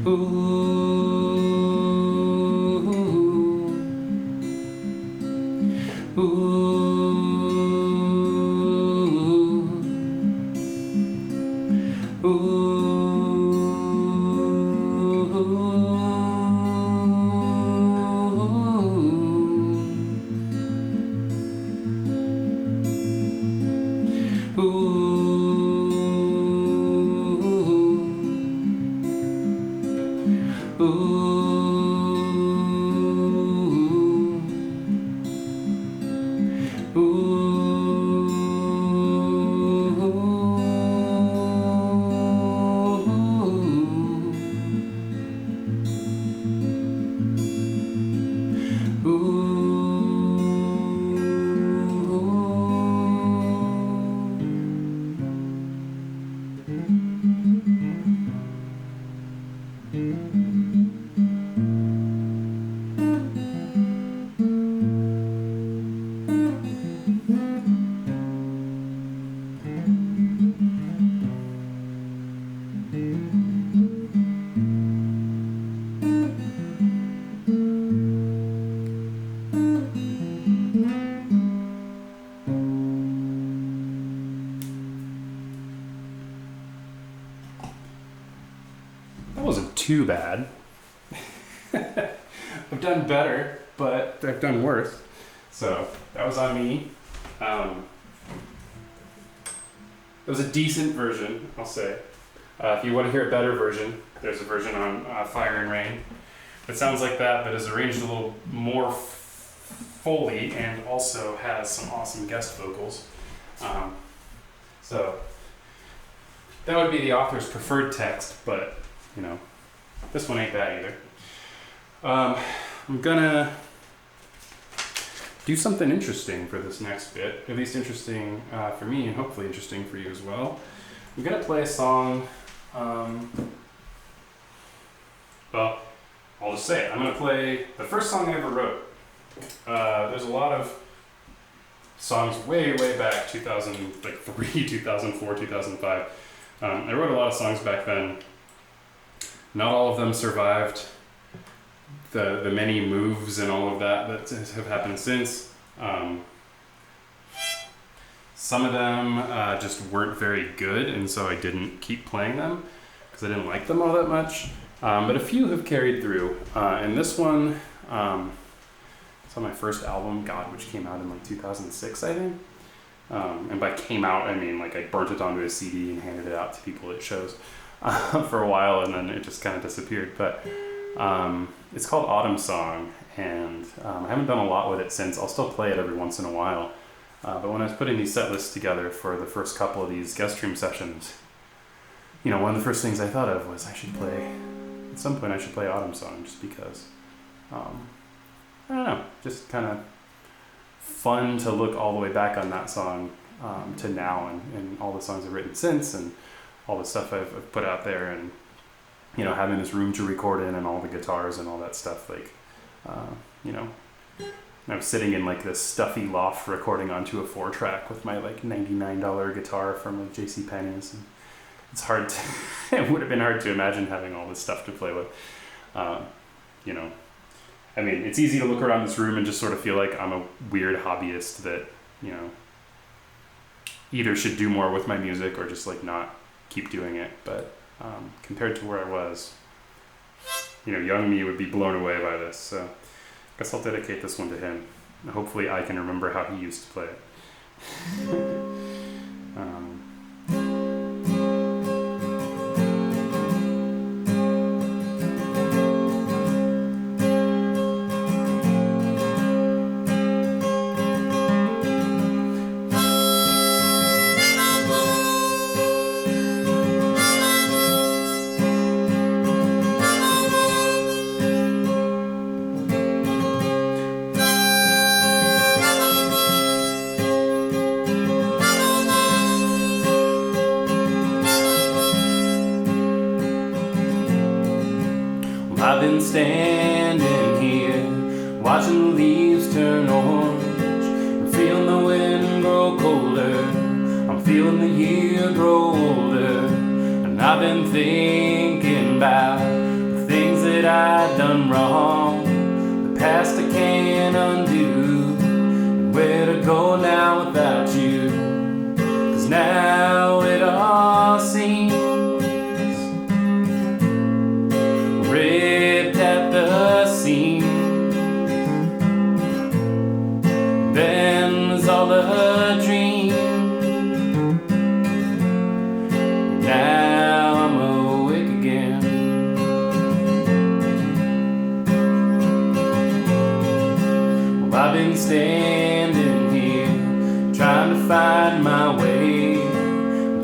Ooh. too bad. I've done better, but I've done worse. So that was Amie. It was a decent version, I'll say. If you want to hear a better version, there's a version on Fire and Rain. It sounds like that, but is arranged a little more fully and also has some awesome guest vocals. So that would be the author's preferred text, but you know, this one ain't that either. I'm gonna do something interesting for this next bit, at least interesting for me and hopefully interesting for you as well. I'm gonna play a song, well, I'll just say it. I'm gonna play the first song I ever wrote. There's a lot of songs way back, 2003, 2004, 2005. I wrote a lot of songs back then. Not all of them survived the many moves and all of that have happened since. Some of them just weren't very good, and so I didn't keep playing them because I didn't like them all that much. But a few have carried through. And this one, it's on my first album, God, which came out in like 2006, I think. And by came out, I mean like I burnt it onto a CD and handed it out to people at shows for a while, and then it just kind of disappeared. But it's called Autumnsong, and I haven't done a lot with it since. I'll still play it every once in a while. But when I was putting these set lists together for the first couple of these guest stream sessions, you know, one of the first things I thought of was at some point I should play Autumnsong, just because, I don't know, just kind of fun to look all the way back on that song to now and all the songs I've written since and all the stuff I've put out there, and you know, having this room to record in and all the guitars and all that stuff, like, you know, I was sitting in like this stuffy loft recording onto a 4-track with my like $99 guitar from like JCPenney's, and it's hard to, it would have been hard to imagine having all this stuff to play with. You know, I mean, it's easy to look around this room and just sort of feel like I'm a weird hobbyist that, you know, either should do more with my music or just like not keep doing it. But compared to where I was, you know, young me would be blown away by this. So I guess I'll dedicate this one to him. And hopefully I can remember how he used to play it. I've been standing here, watching the leaves turn orange, and feeling the wind grow colder. I'm feeling the year grow older, and I've been thinking about the things that I've done wrong, the past I can't undo, and where to go now without you. 'Cause now it all seems ripped at the seams. Then was all a dream. Now I'm awake again. Well, I've been standing here, trying to find my way,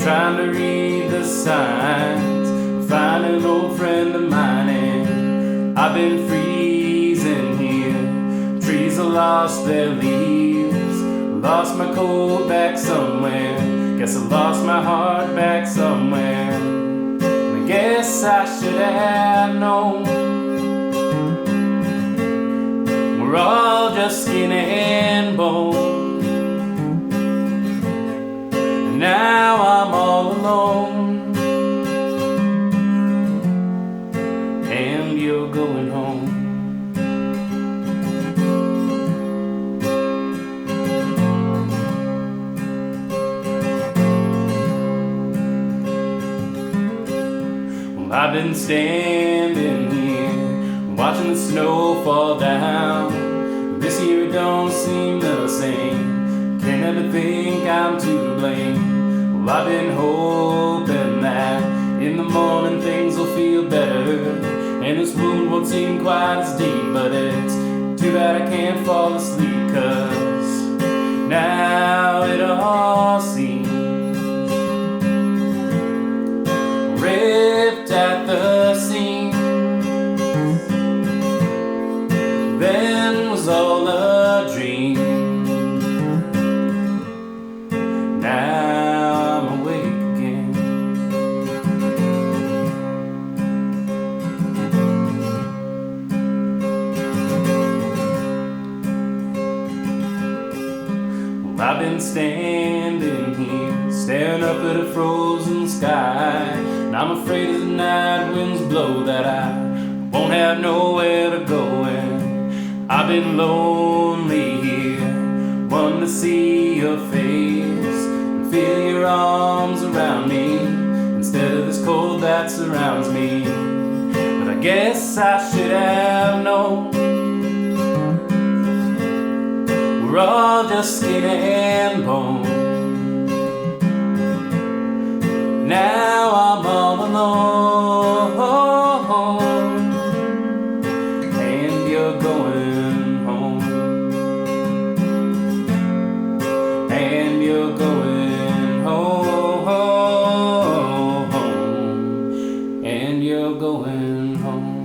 trying to read the signs, find an old friend of mine, and I've been freezing here. Trees have lost their leaves, lost my coat back somewhere. Guess I lost my heart back somewhere. I guess I should have known we're all just skin and bone. And now I'm all alone, and you're going home. Well, I've been standing here, watching the snow fall down. This year it don't seem the same, can't ever think I'm to blame. Well, I've been hoping that in the morning things will feel better, and this wound won't seem quite as deep. But it's too bad I can't fall asleep, 'cause now it all seems ripped at the seams. Then was all a dream. Now I'm awake again. Well, I've been standing here, staring up at a frozen sky, and I'm afraid as the night winds blow that I won't have nowhere to go. And I've been lonely here, wanting to see your face and feel your arms around me instead of this cold that surrounds me. But I guess I should have known we're all just skin and bone. Now I'm all alone, and you're going home, and you're going home, and you're going home.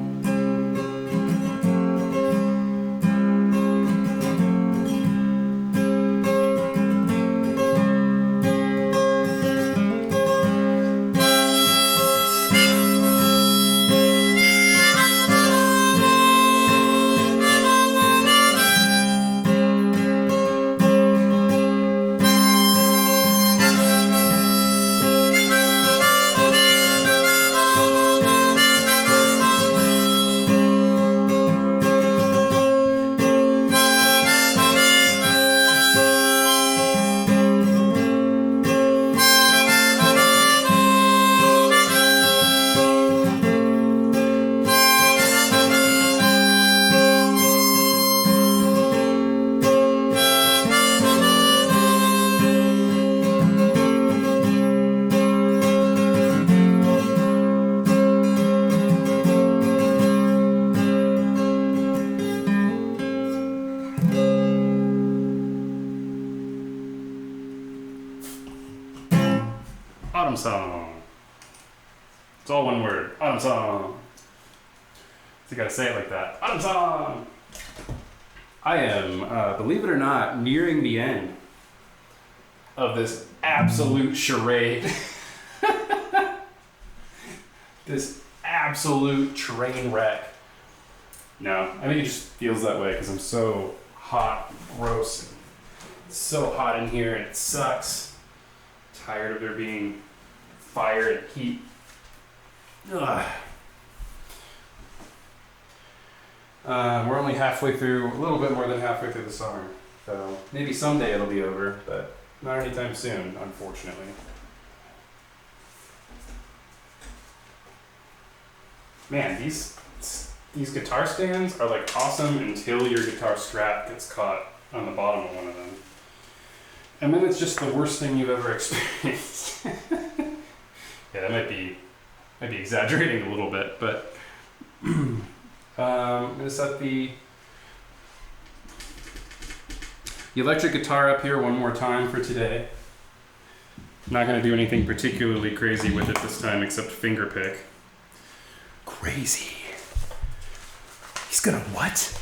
Autumnsong. It's all one word. Autumnsong. So you gotta say it like that. Autumnsong! I am, believe it or not, nearing the end of this absolute charade. This absolute train wreck. No, I think it just feels that way because I'm so hot, gross. It's so hot in here and it sucks. Tired of there being fire and heat. Ugh. We're only halfway through, a little bit more than halfway through the summer. So maybe someday it'll be over, but not anytime soon, unfortunately. Man, these guitar stands are like awesome until your guitar strap gets caught on the bottom of one of them. And then it's just the worst thing you've ever experienced. Yeah, that might be exaggerating a little bit, but I'm gonna set the electric guitar up here one more time for today. I'm not gonna do anything particularly crazy with it this time except finger pick. Crazy. He's gonna what?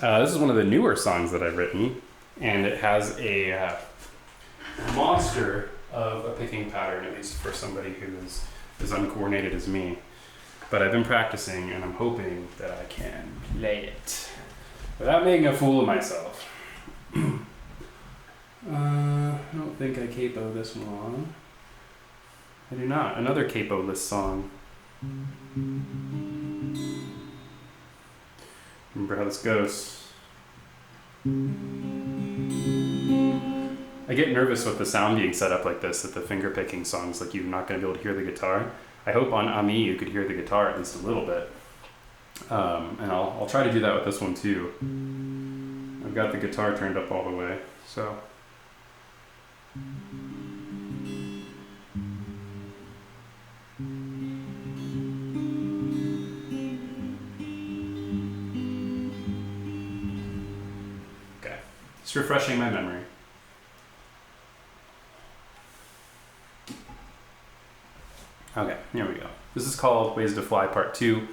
This is one of the newer songs that I've written, and it has a monster of a picking pattern, at least for somebody who is as uncoordinated as me. But I've been practicing, and I'm hoping that I can play it without making a fool of myself. I don't think I capo this one. I do not. Another capo list song. Remember how this goes. I get nervous with the sound being set up like this, that the finger picking songs, like you're not going to be able to hear the guitar. I hope on Amie you could hear the guitar at least a little bit. And I'll try to do that with this one too. I've got the guitar turned up all the way, so. Okay, just refreshing my memory. Okay, here we go. This is called Ways to Fly Part 2.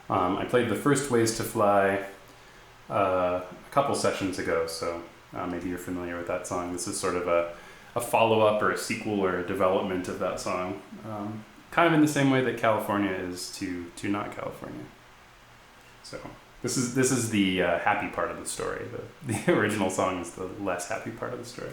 I played the first Ways to Fly a couple sessions ago, so maybe you're familiar with that song. This is sort of a follow-up or a sequel or a development of that song. Kind of in the same way that California is to Not California. So this is the happy part of the story. The original song is the less happy part of the story.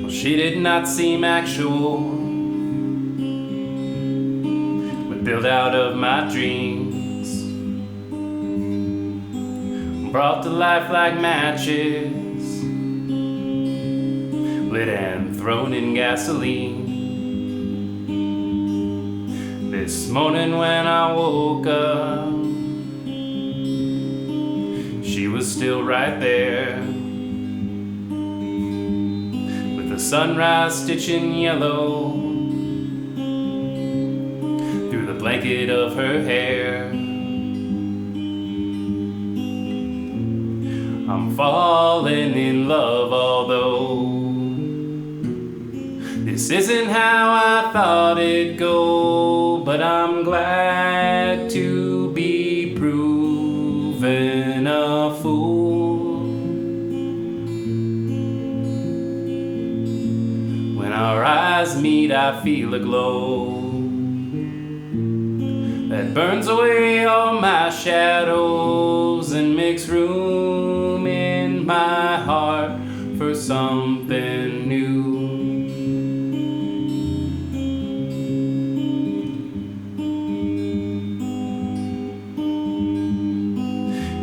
She did not seem actual, but built out of my dreams, brought to life like matches, lit and thrown in gasoline. This morning when I woke up, she was still right there. The sunrise stitched in yellow through the blanket of her hair. I'm falling in love, although this isn't how I thought it'd go. But I'm glad to be proven a fool. Our eyes meet, I feel a glow that burns away all my shadows and makes room in my heart for something new.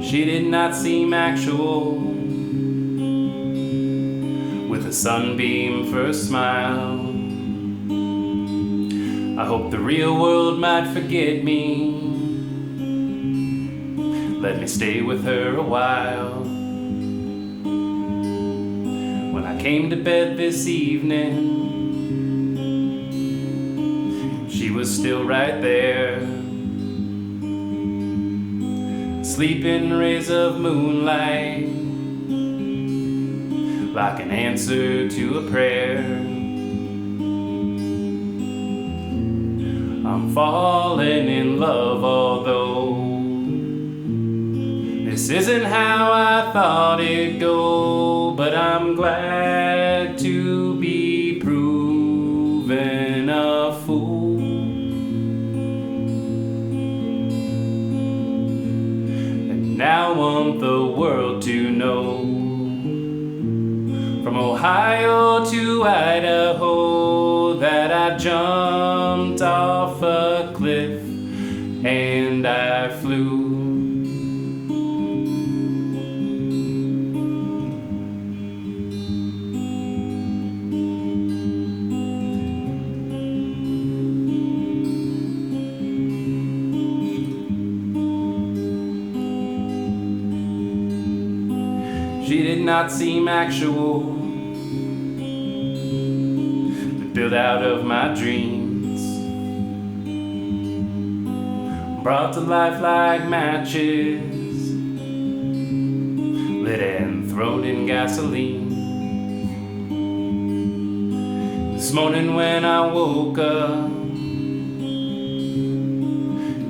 She did not seem actual, with a sunbeam for a smile. I hope the real world might forget me. Let me stay with her a while. When I came to bed this evening, she was still right there, asleep in rays of moonlight, like an answer to a prayer. I'm falling in love, although this isn't how I thought it'd go. But I'm glad to be proven a fool. And now I want the world to know, from Ohio to Idaho, that I jumped off a cliff and I flew. She did not seem actual, built out of my dreams, brought to life like matches, lit and thrown in gasoline. This morning when I woke up,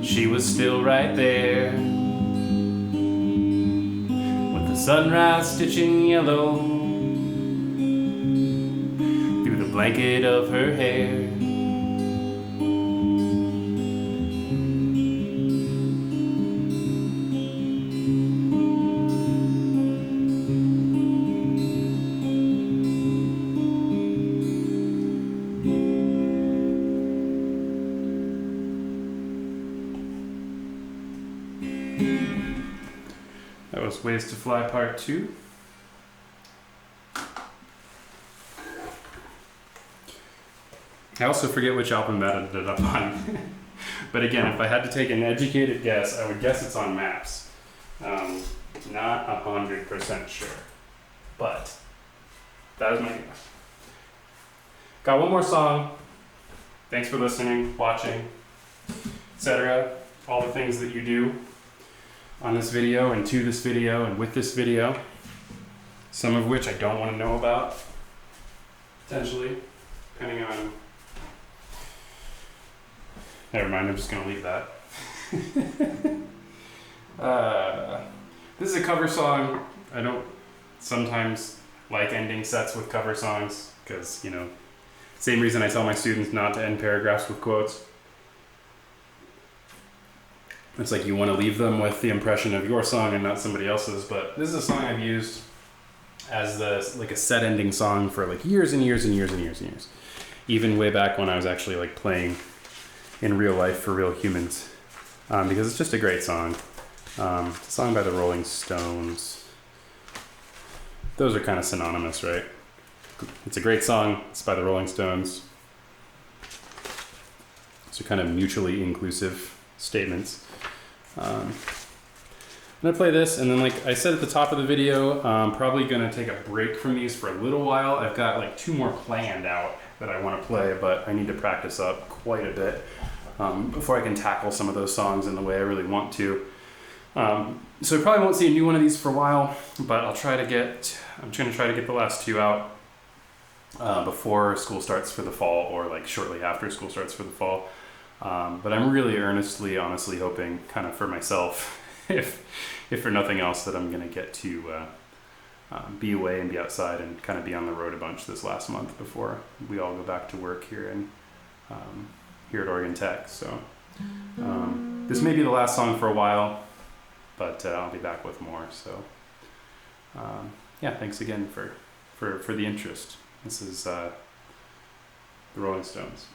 she was still right there, with the sunrise stitched in yellow blanket of her hair. That was Ways to Fly Part 2. I also forget which album that ended up on. But again, if I had to take an educated guess, I would guess it's on Maps. Not 100% sure. But that is my guess. Got one more song. Thanks for listening, watching, etc. All the things that you do on this video and to this video and with this video. Some of which I don't want to know about. Potentially. Depending on... Never mind, I'm just going to leave that. This is a cover song. I don't sometimes like ending sets with cover songs because, you know, same reason I tell my students not to end paragraphs with quotes. It's like you want to leave them with the impression of your song and not somebody else's, but this is a song I've used as like a set ending song for like years and years and years and years and years. Even way back when I was actually like playing in real life for real humans, because it's just a great song. It's a song by the Rolling Stones. Those are kind of synonymous, right? It's a great song. It's by the Rolling Stones. So kind of mutually inclusive statements. I'm gonna play this, and then like I said at the top of the video, I'm probably gonna take a break from these for a little while. I've got like 2 more planned out that I want to play, but I need to practice up quite a bit before I can tackle some of those songs in the way I really want to. So I probably won't see a new one of these for a while, but I'm gonna try to get the last 2 out before school starts for the fall, or like shortly after school starts for the fall. But I'm really earnestly, honestly hoping, kind of for myself, if for nothing else, that I'm gonna get to be away and be outside and kind of be on the road a bunch this last month before we all go back to work here here at Oregon Tech. So this may be the last song for a while, but I'll be back with more. So yeah, thanks again for the interest. This is the Rolling Stones.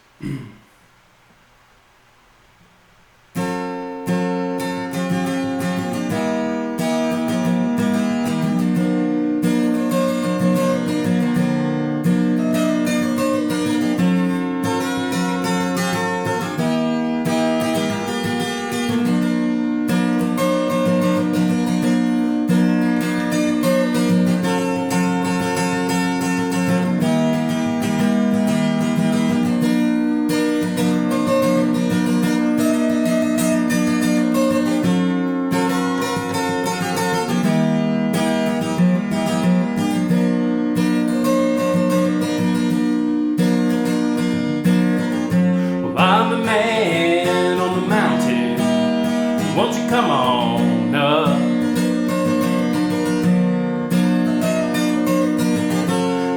Come on up.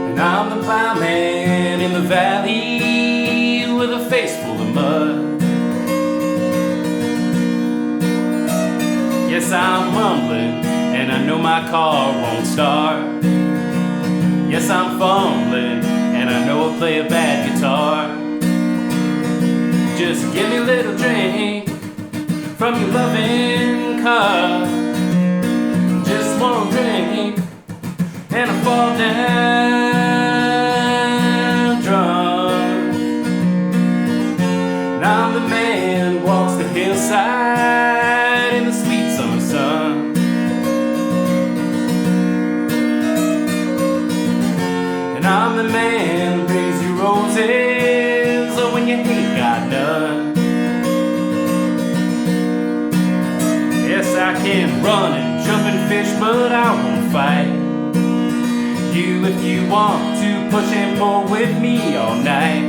And I'm the plowman in the valley with a face full of mud. Yes, I'm mumbling, and I know my car won't start. Yes, I'm fumbling, and I know I'll play a bad guitar. Just give me a little drink from your loving cup. Just one drink and I fall down drunk. And I'm the man who walks the hillside in the sweet summer sun. And I'm the man who brings you roses when you ain't got none. Yes, I can run and jump and fish, but I won't fight you if you want to push and pull with me all night.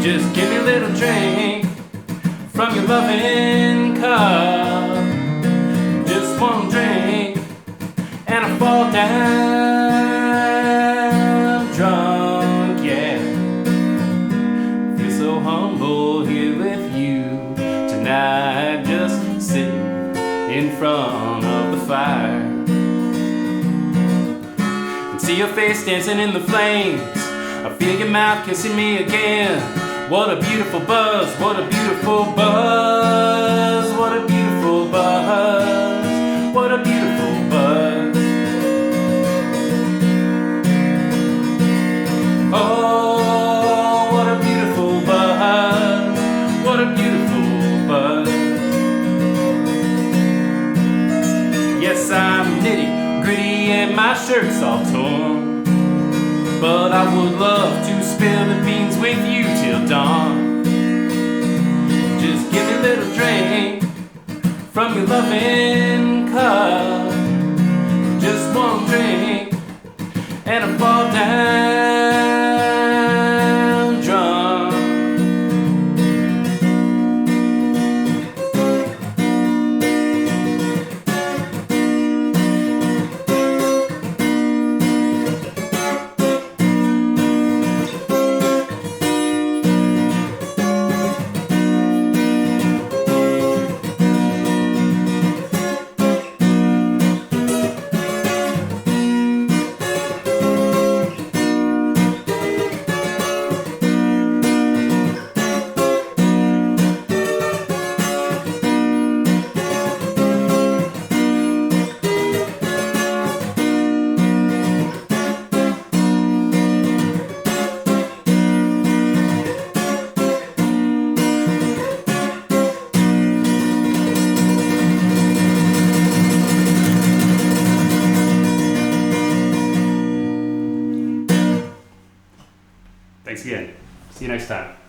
Just give me a little drink from your loving cup. Just one drink and I fall down drunk, yeah. Feel so humble here with you tonight, just sitting in front of the fire and see your face dancing in the flames. I feel your mouth kissing me again. What a beautiful buzz, what a beautiful buzz, what a beautiful buzz. shirt's all torn, but I would love to spill the beans with you till dawn. Just give me a little drink from your loving cup. Just one drink and I fall down drunk. Thanks again. See you next time.